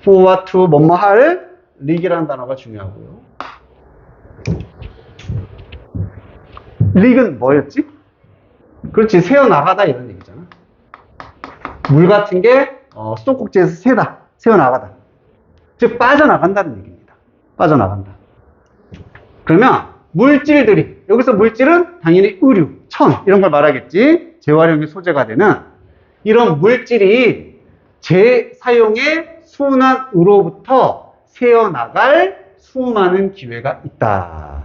for와 to 뭐뭐 할 leak이라는 단어가 중요하고요. leak은 뭐였지? 그렇지, 새어나가다 이런 얘기잖아. 물 같은 게 수도꼭지에서 새어나가다. 즉 빠져나간다는 얘기입니다. 빠져나간다. 그러면 물질들이, 여기서 물질은 당연히 의류, 천 이런 걸 말하겠지. 재활용의 소재가 되는 이런 물질이 재사용의 순환으로부터 새어나갈 수많은 기회가 있다.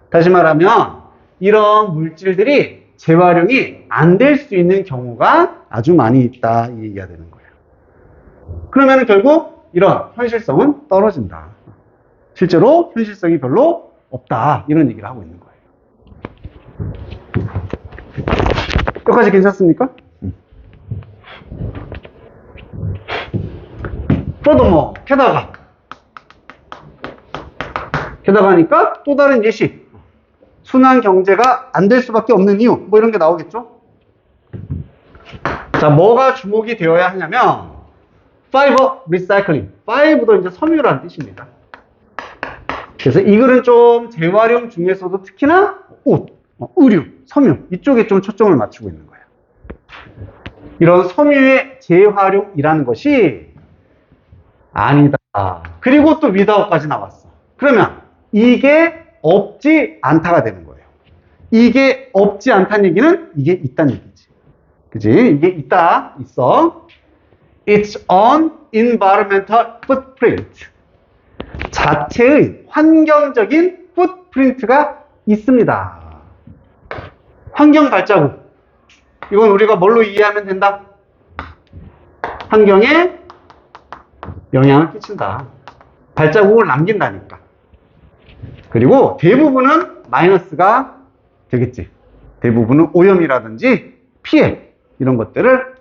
다시 말하면 이런 물질들이 재활용이 안 될 수 있는 경우가 아주 많이 있다. 이 얘기가 되는 거예요. 그러면 결국 이런 현실성은 떨어진다. 실제로 현실성이 별로 없다. 이런 얘기를 하고 있는 거예요. 여기까지 괜찮습니까? furthermore, 게다가니까 또 다른 예시. 순환 경제가 안 될 수밖에 없는 이유. 뭐 이런 게 나오겠죠? 자, 뭐가 주목이 되어야 하냐면 fiber recycling. fiber도 이제 섬유라는 뜻입니다. 그래서 이 글은 좀 재활용 중에서도 특히나 옷, 의류, 섬유 이쪽에 좀 초점을 맞추고 있는 거예요. 이런 섬유의 재활용이라는 것이 아니다. 그리고 또 without까지 나왔어. 그러면 이게 없지 않다가 되는 거예요. 이게 없지 않다는 얘기는 이게 있다는 얘기지. 그지? 이게 있다, 있어. It's an environmental footprint. 자체의 환경적인 footprint가 있습니다. 환경 발자국. 이건 우리가 뭘로 이해하면 된다? 환경에 영향을 끼친다. 발자국을 남긴다니까. 그리고 대부분은 마이너스가 되겠지. 대부분은 오염이라든지 피해 이런 것들을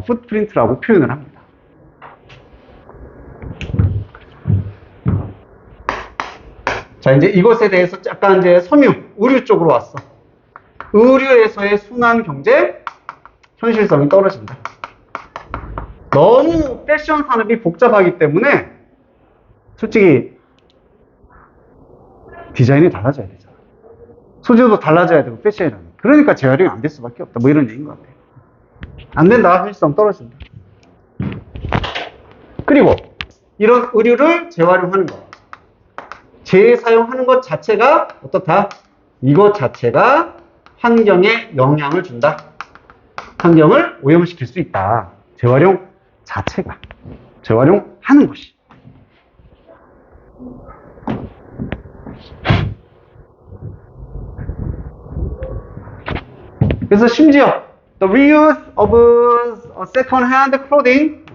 풋프린트라고 표현을 합니다. 자, 이제 이것에 대해서 약간 이제 섬유, 의류 쪽으로 왔어. 의류에서의 순환 경제 현실성이 떨어진다. 너무 패션 산업이 복잡하기 때문에 솔직히 디자인이 달라져야 되잖아. 소재도 달라져야 되고 패션이라는. 그러니까 재활용이 안 될 수밖에 없다. 뭐 이런 얘기인 것 같아요. 안 된다. 현실성 떨어진다. 그리고 이런 의류를 재활용하는 것, 재사용하는 것 자체가 어떻다? 이것 자체가 환경에 영향을 준다. 환경을 오염시킬 수 있다. 재활용 자체가. 재활용하는 것이. 그래서 심지어 the reuse of second-hand clothing,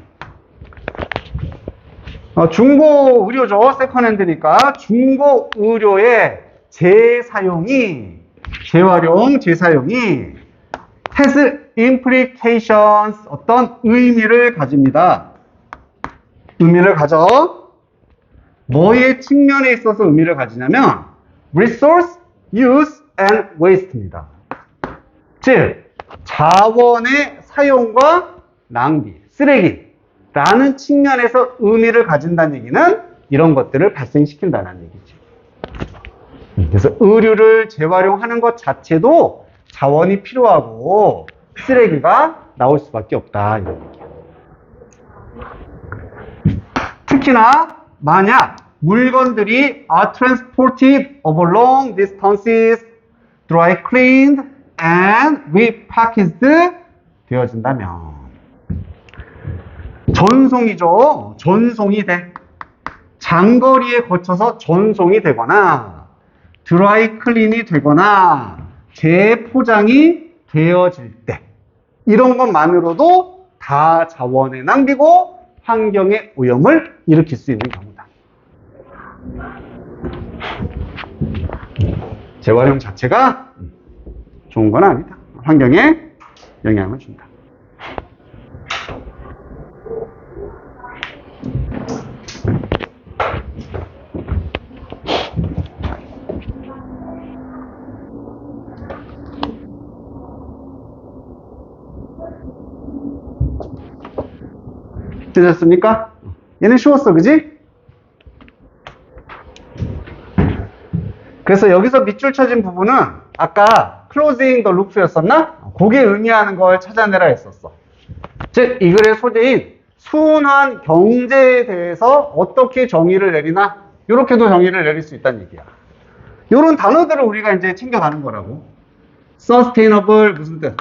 중고 의료죠. 세컨핸드니까 중고 의료의 재사용이, 재활용, 재사용이 has implications, 어떤 의미를 가집니다. 의미를 가져. 뭐의 측면에 있어서 의미를 가지냐면 resource use and waste입니다. 즉 자원의 사용과 낭비, 쓰레기라는 측면에서 의미를 가진다는 얘기는 이런 것들을 발생시킨다는 얘기지. 그래서 의류를 재활용하는 것 자체도 자원이 필요하고 쓰레기가 나올 수밖에 없다, 이런 얘기야. 특히나 만약 물건들이 are transported over long distances, dry cleaned and repackaged 되어진다면, 전송이죠. 전송이 돼. 장거리에 거쳐서 전송이 되거나 드라이 클린이 되거나 재포장이 되어질 때, 이런 것만으로도 다 자원의 낭비고 환경의 오염을 일으킬 수 있는 경우다. 재활용 자체가 좋은 건 아니다. 환경에 영향을 준다. 되셨습니까? 얘는 쉬웠어, 그지? 그래서 여기서 밑줄 쳐진 부분은 아까 closing the loop였었나? 그게 의미하는 걸 찾아내라 했었어. 즉, 이 글의 소재인 순환 경제에 대해서 어떻게 정의를 내리나? 이렇게도 정의를 내릴 수 있다는 얘기야. 이런 단어들을 우리가 이제 챙겨가는 거라고. sustainable 무슨 뜻?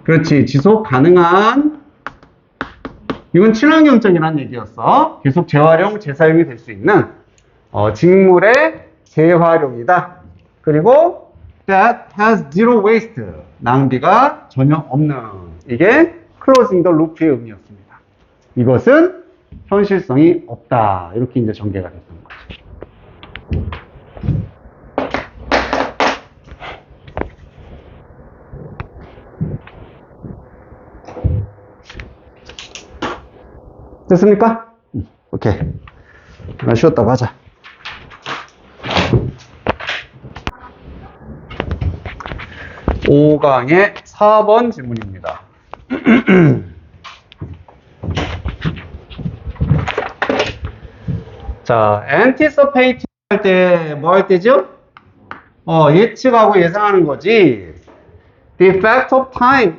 그렇지, 지속 가능한. 이건 친환경적이라는 얘기였어. 계속 재활용, 재사용이 될 수 있는 직물의 재활용이다. 그리고 that has zero waste, 낭비가 전혀 없는, 이게 closing the loop의 의미였습니다. 이것은 현실성이 없다. 이렇게 이제 전개가 됐던 거죠. 됐습니까? 오케이. 쉬었다고 하자. 5강의 4번 질문입니다. 자, anticipate 할 때 뭐 할 때죠? 예측하고 예상하는 거지. The effect of time,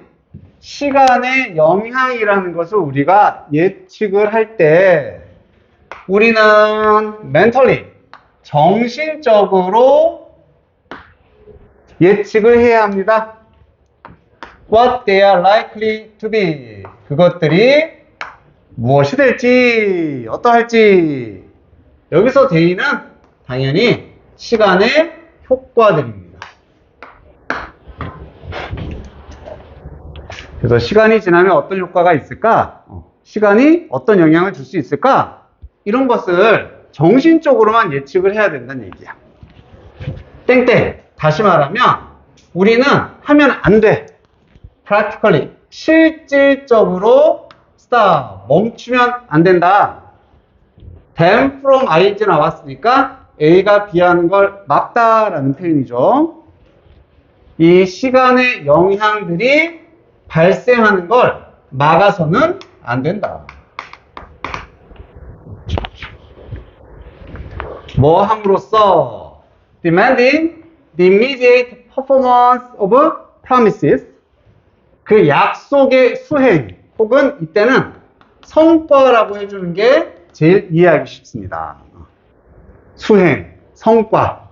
시간의 영향이라는 것을 우리가 예측을 할 때 우리는 mentally, 정신적으로 예측을 해야 합니다. What they are likely to be, 그것들이 무엇이 될지, 어떠할지. 여기서 대의는 당연히 시간의 효과들입니다. 그래서 시간이 지나면 어떤 효과가 있을까? 시간이 어떤 영향을 줄 수 있을까? 이런 것을 정신적으로만 예측을 해야 된다는 얘기야. 땡땡. 다시 말하면 우리는 하면 안 돼. practically. 실질적으로 stop. 멈추면 안 된다. then from ing 나왔으니까 A가 B 하는 걸 막다라는 표현이죠. 이 시간의 영향들이 발생하는 걸 막아서는 안 된다. 뭐 함으로써 demanding the immediate performance of promises, 그 약속의 수행 혹은 이때는 성과라고 해주는 게 제일 이해하기 쉽습니다. 수행, 성과,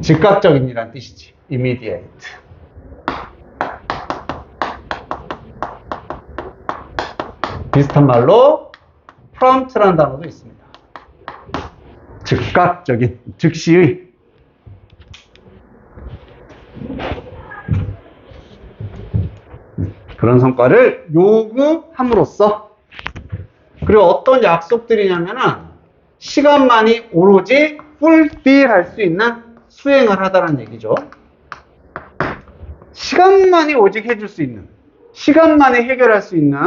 즉각적인이란 뜻이지. immediate. 비슷한 말로 prompt라는 단어도 있습니다. 즉각적인, 즉시의. 그런 성과를 요구함으로써. 그리고 어떤 약속들이냐면은 시간만이 오로지 fulfill 할 수 있는 수행을 하다라는 얘기죠. 시간만이 오직 해줄 수 있는, 시간만에 해결할 수 있는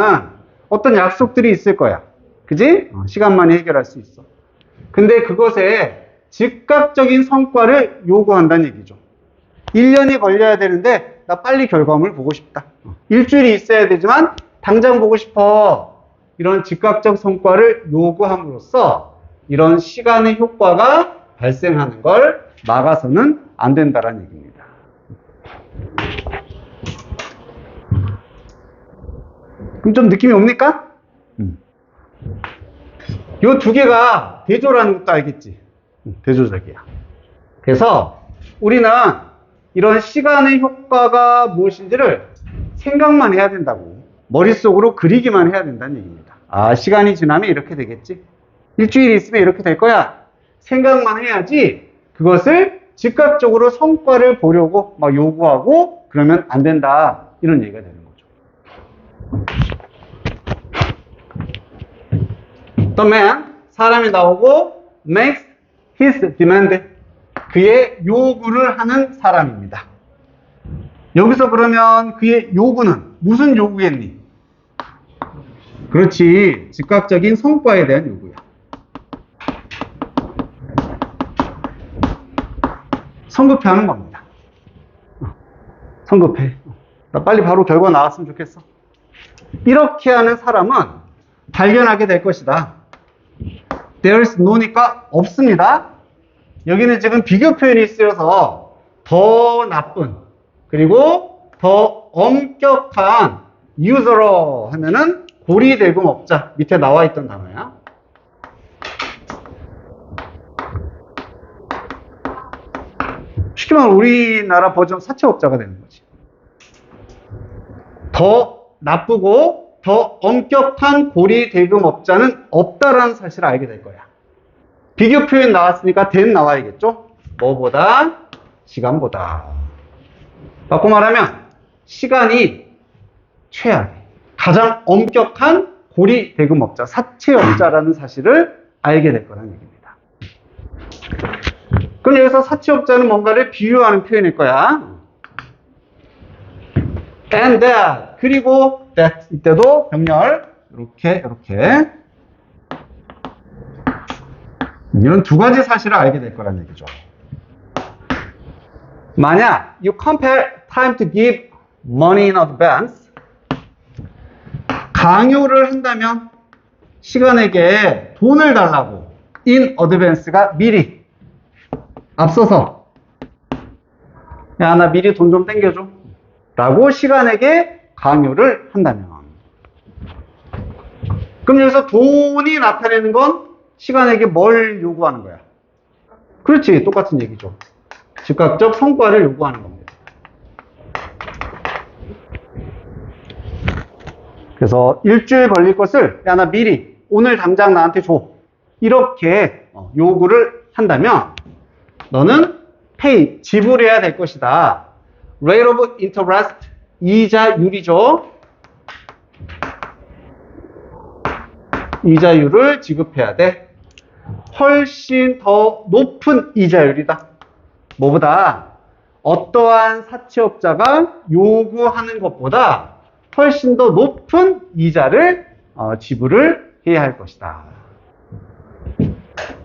어떤 약속들이 있을 거야. 그지? 시간만에 해결할 수 있어. 근데 그것에 즉각적인 성과를 요구한다는 얘기죠. 1년이 걸려야 되는데 나 빨리 결과물 보고 싶다. 일주일이 있어야 되지만 당장 보고 싶어. 이런 즉각적 성과를 요구함으로써 이런 시간의 효과가 발생하는 걸 막아서는 안 된다는 얘기입니다. 그럼 좀 느낌이 옵니까? 요 두 개가 대조라는 것도 알겠지? 대조적이야. 그래서 우리는 이런 시간의 효과가 무엇인지를 생각만 해야 된다고. 머릿속으로 그리기만 해야 된다는 얘기입니다. 아, 시간이 지나면 이렇게 되겠지? 일주일이 있으면 이렇게 될 거야. 생각만 해야지 그것을 즉각적으로 성과를 보려고 막 요구하고 그러면 안 된다. 이런 얘기가 되는 거죠. The man, 사람이 나오고 makes his demand, 그의 요구를 하는 사람입니다. 여기서 그러면 그의 요구는 무슨 요구겠니? 그렇지, 즉각적인 성과에 대한 요구야. 성급해 하는 겁니다. 성급해. 나 빨리 바로 결과 나왔으면 좋겠어. 이렇게 하는 사람은 발견하게 될 것이다. There is no니까 없습니다. 여기는 지금 비교 표현이 쓰여서 더 나쁜, 그리고 더 엄격한 user로 하면은 고리대금업자 밑에 나와 있던 단어야. 쉽게 말하면 우리나라 버전 사채업자가 되는 거지. 더 나쁘고 더 엄격한 고리대금업자는 없다라는 사실을 알게 될 거야. 비교 표현 나왔으니까 then 나와야겠죠? 뭐보다? 시간보다. 바꿔 말하면 시간이 최악의, 가장 엄격한 고리대금업자, 사채업자라는 사실을 알게 될 거라는 얘기입니다. 그럼 여기서 사채업자는 뭔가를 비유하는 표현일 거야. And that, 그리고 that, 이때도 병렬 이렇게 이런 두 가지 사실을 알게 될 거라는 얘기죠. 만약 you compare time to give money in advance, 강요를 한다면 시간에게 돈을 달라고 in advance가 미리 앞서서 야, 나 미리 돈 좀 땡겨줘. 라고 시간에게 강요를 한다면. 그럼 여기서 돈이 나타내는 건 시간에게 뭘 요구하는 거야? 그렇지. 똑같은 얘기죠. 즉각적 성과를 요구하는 겁니다. 그래서 일주일 걸릴 것을 야, 나 미리 오늘 당장 나한테 줘. 이렇게 요구를 한다면 너는 pay, 지불해야 될 것이다. rate of interest, 이자율이죠. 이자율을 지급해야 돼. 훨씬 더 높은 이자율이다. 뭐보다 어떠한 사채업자가 요구하는 것보다 훨씬 더 높은 이자를 지불을 해야 할 것이다.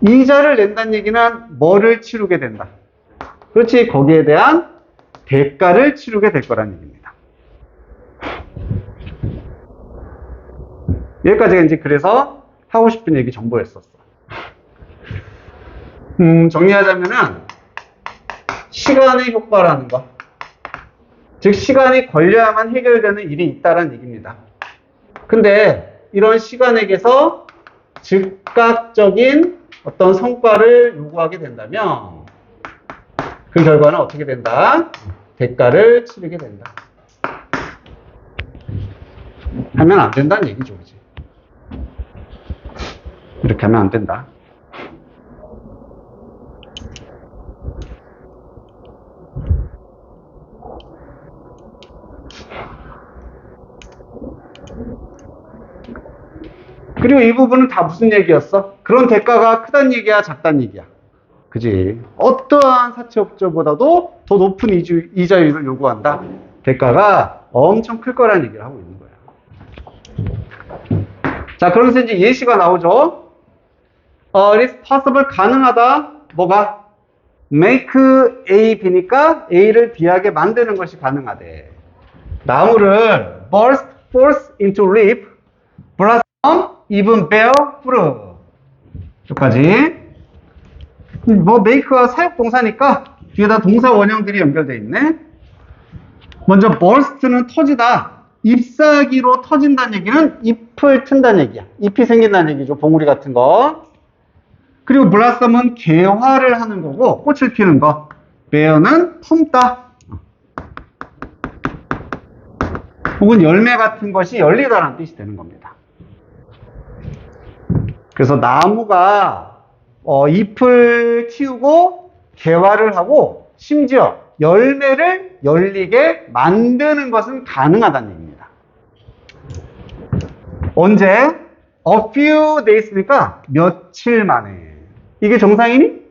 이자를 낸다는 얘기는 뭐를 치르게 된다. 그렇지. 거기에 대한 대가를 치르게 될 거라는 얘기입니다. 여기까지가 이제 그래서 하고 싶은 얘기 정보였었어. 정리하자면은 시간의 효과라는 것. 즉 시간이 걸려야만 해결되는 일이 있다는 얘기입니다. 근데 이런 시간에게서 즉각적인 어떤 성과를 요구하게 된다면 그 결과는 어떻게 된다? 대가를 치르게 된다. 하면 안 된다는 얘기죠. 그치? 이렇게 하면 안 된다. 그리고 이 부분은 다 무슨 얘기였어? 그런 대가가 크다는 얘기야, 작다는 얘기야. 그지? 어떠한 사채업자보다도 더 높은 이자율을 요구한다. 대가가 엄청 클 거라는 얘기를 하고 있는 거야. 자, 그러면서 이제 예시가 나오죠. it is possible, 가능하다. 뭐가? make A, B니까 A를 B하게 만드는 것이 가능하대. 나무를 burst forth into leaf, blossom, even bear fruit. 여기까지. 뭐 make가 사역동사니까 뒤에다 동사 원형들이 연결되어 있네. 먼저 burst는 터지다. 잎사귀로 터진다는 얘기는 잎을 튼다는 얘기야. 잎이 생긴다는 얘기죠. 봉우리 같은 거. 그리고 blossom은 개화를 하는 거고 꽃을 피우는 거. bear는 품다. 혹은 열매 같은 것이 열리다라는 뜻이 되는 겁니다. 그래서 나무가 잎을 틔우고 개화를 하고 심지어 열매를 열리게 만드는 것은 가능하다는 얘기입니다. 언제? A few days니까 며칠 만에. 이게 정상이니?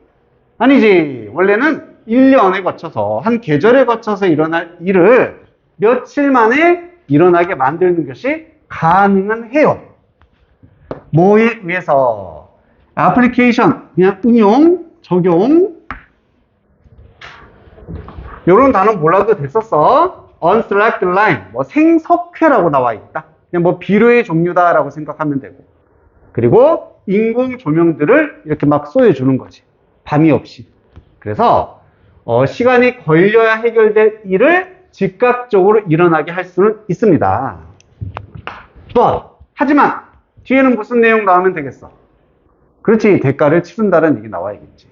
아니지. 원래는 1년에 거쳐서 한 계절에 거쳐서 일어날 일을 며칠 만에 일어나게 만드는 것이 가능은 해요. 뭐에 의해서? 애플리케이션, 그냥 응용, 적용. 요런 단어 몰라도 됐었어. unselect line, 뭐 생석회라고 나와 있다. 그냥 뭐 비료의 종류다라고 생각하면 되고. 그리고 인공 조명들을 이렇게 막 쏘여주는 거지. 밤이 없이. 그래서 시간이 걸려야 해결될 일을 즉각적으로 일어나게 할 수는 있습니다. But, 하지만 뒤에는 무슨 내용 나오면 되겠어? 그렇지. 대가를 치른다는 얘기 나와야겠지.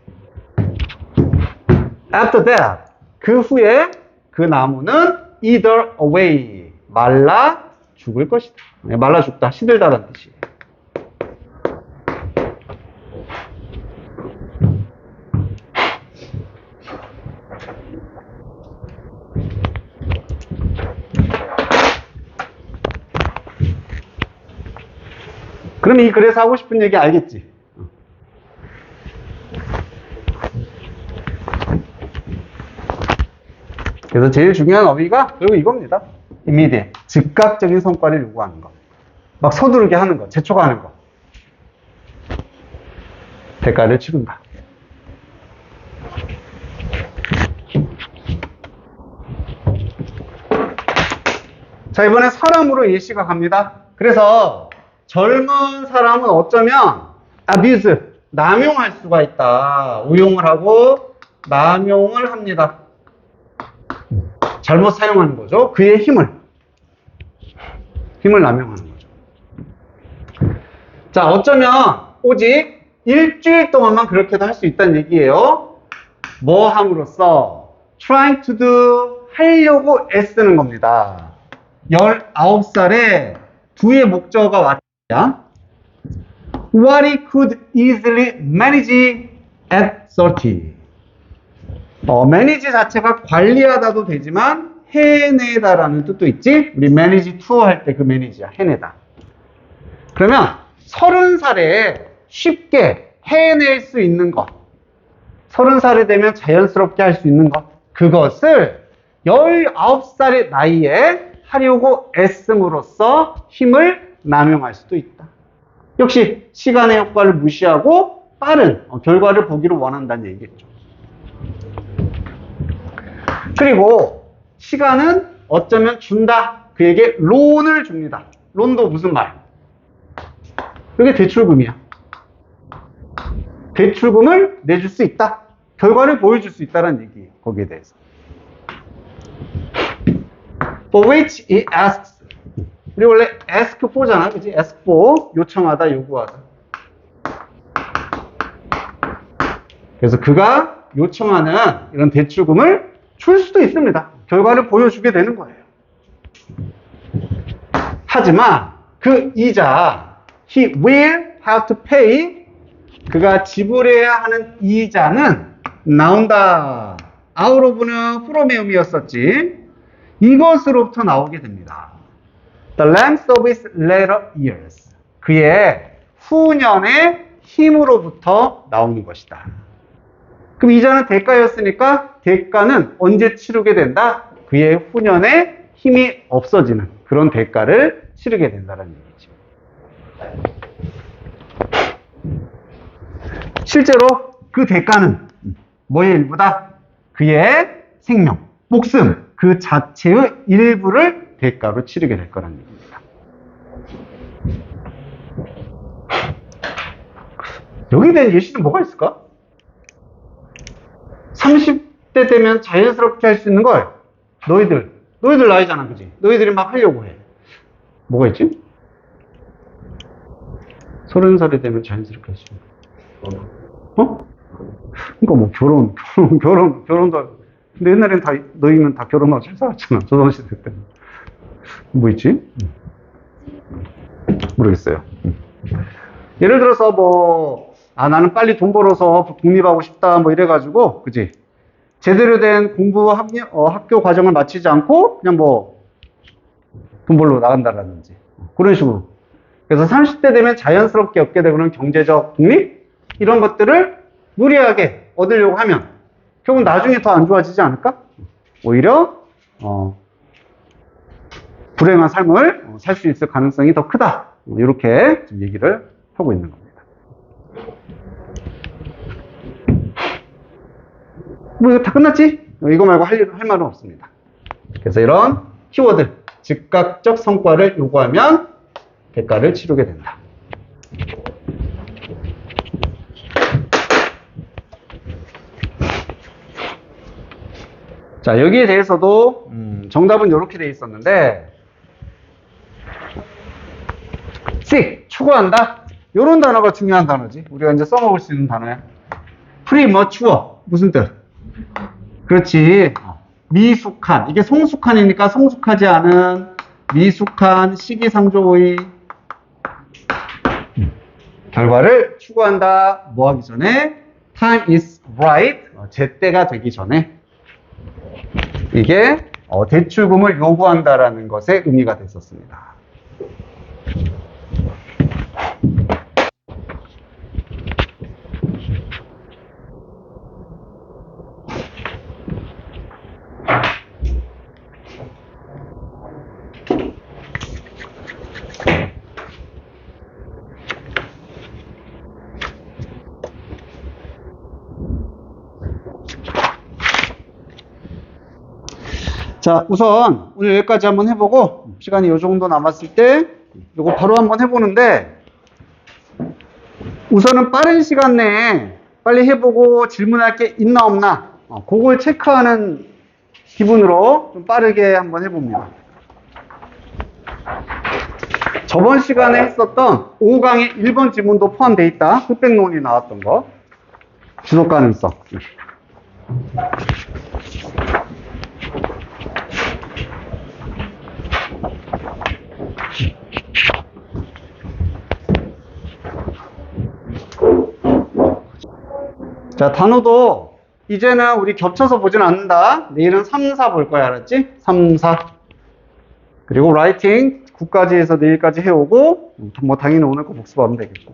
After that, 그 후에 그 나무는 either away, 말라 죽을 것이다. 말라 죽다, 시들다라는 뜻이에요. 그럼 이 글에서 하고 싶은 얘기 알겠지? 그래서 제일 중요한 어휘가 결국 이겁니다. immediate, 즉각적인 성과를 요구하는 거. 막 서두르게 하는 거, 재촉하는 거. 대가를 치른다. 자, 이번에 사람으로 예시가 갑니다. 그래서 젊은 사람은 어쩌면 abuse, 남용할 수가 있다. 우용을 하고 남용을 합니다. 잘못 사용하는 거죠. 그의 힘을 남용하는 거죠. 자, 어쩌면 오직 일주일 동안만 그렇게도 할 수 있다는 얘기예요. 뭐 함으로써 trying to do 하려고 애쓰는 겁니다. 19살에 do의 목적어가 왔냐? What he could easily manage at 30. manage 자체가 관리하다도 되지만 해내다라는 뜻도 있지? 우리 manage to 할 때 그 manage야. 해내다. 그러면 30살에 쉽게 해낼 수 있는 것. 30살이 되면 자연스럽게 할 수 있는 것. 그것을 19살의 나이에 하려고 애씀으로써 힘을 남용할 수도 있다. 역시 시간의 효과를 무시하고 빠른 결과를 보기를 원한다는 얘기겠죠. 그리고 시간은 어쩌면 준다. 그에게 론을 줍니다. 론도 무슨 말? 이게 대출금이야. 대출금을 내줄 수 있다. 결과를 보여줄 수 있다는 얘기예요. 거기에 대해서. For which he asks. 우리 원래 ask for잖아. 그치? ask for. 요청하다, 요구하다. 그래서 그가 요청하는 이런 대출금을 줄 수도 있습니다. 결과를 보여주게 되는 거예요. 하지만 그 이자, he will have to pay. 그가 지불해야 하는 이자는 나온다. out of는 from이었었지. 이것으로부터 나오게 됩니다. The length of his later years. 그의 후년의 힘으로부터 나오는 것이다. 그럼 이자는 대가였으니까 대가는 언제 치르게 된다? 그의 후년에 힘이 없어지는 그런 대가를 치르게 된다는 얘기죠. 실제로 그 대가는 뭐의 일부다? 그의 생명, 목숨, 그 자체의 일부를 대가로 치르게 될 거라는 얘기입니다. 여기에 대한 예시는 뭐가 있을까? 30대 되면 자연스럽게 할 수 있는 걸 너희들 나이잖아, 그지? 너희들이 막 하려고 해. 뭐가 있지? 30살이 되면 자연스럽게 할 수 있는 거. 그러니까 뭐 결혼도 하고. 근데 옛날엔 너희는 다 결혼하고 잘 살았잖아. 조선시대 때는. 뭐 있지? 모르겠어요. 예를 들어서 나는 빨리 돈 벌어서 독립하고 싶다, 이래가지고, 그지? 제대로 된 학교 과정을 마치지 않고, 그냥 돈 벌러 나간다라든지. 그런 식으로. 그래서 30대 되면 자연스럽게 얻게 되고는 경제적 독립? 이런 것들을 무리하게 얻으려고 하면, 결국 나중에 더 안 좋아지지 않을까? 오히려, 불행한 삶을 살 수 있을 가능성이 더 크다. 이렇게 지금 얘기를 하고 있는 겁니다. 이거 다 끝났지? 이거 말고 할 말은 없습니다. 그래서 이런 키워드, 즉각적 성과를 요구하면 대가를 치르게 된다. 자, 여기에 대해서도 정답은 이렇게 돼 있었는데 seek, 추구한다. 이런 단어가 중요한 단어지. 우리가 이제 써먹을 수 있는 단어야. premature, 무슨 뜻? 그렇지. 미숙한. 이게 성숙한이니까 성숙하지 않은 미숙한 시기상조의 결과를 추구한다. 뭐 하기 전에? Time is right. 제때가 되기 전에. 이게 대출금을 요구한다라는 것의 의미가 됐었습니다. 자, 우선 오늘 여기까지 한번 해보고 시간이 이 정도 남았을 때 이거 바로 한번 해보는데 우선은 빠른 시간 내에 빨리 해보고 질문할 게 있나 없나 그걸 체크하는 기분으로 좀 빠르게 한번 해봅니다. 저번 시간에 했었던 5강의 1번 지문도 포함되어 있다. 흑백론이 나왔던 거. 지속 가능성. 자, 단어도 이제는 우리 겹쳐서 보진 않는다. 내일은 3, 4 볼 거야. 알았지? 3, 4. 그리고 라이팅 9까지 해서 내일까지 해오고 뭐 당연히 오늘 거 복습하면 되겠고.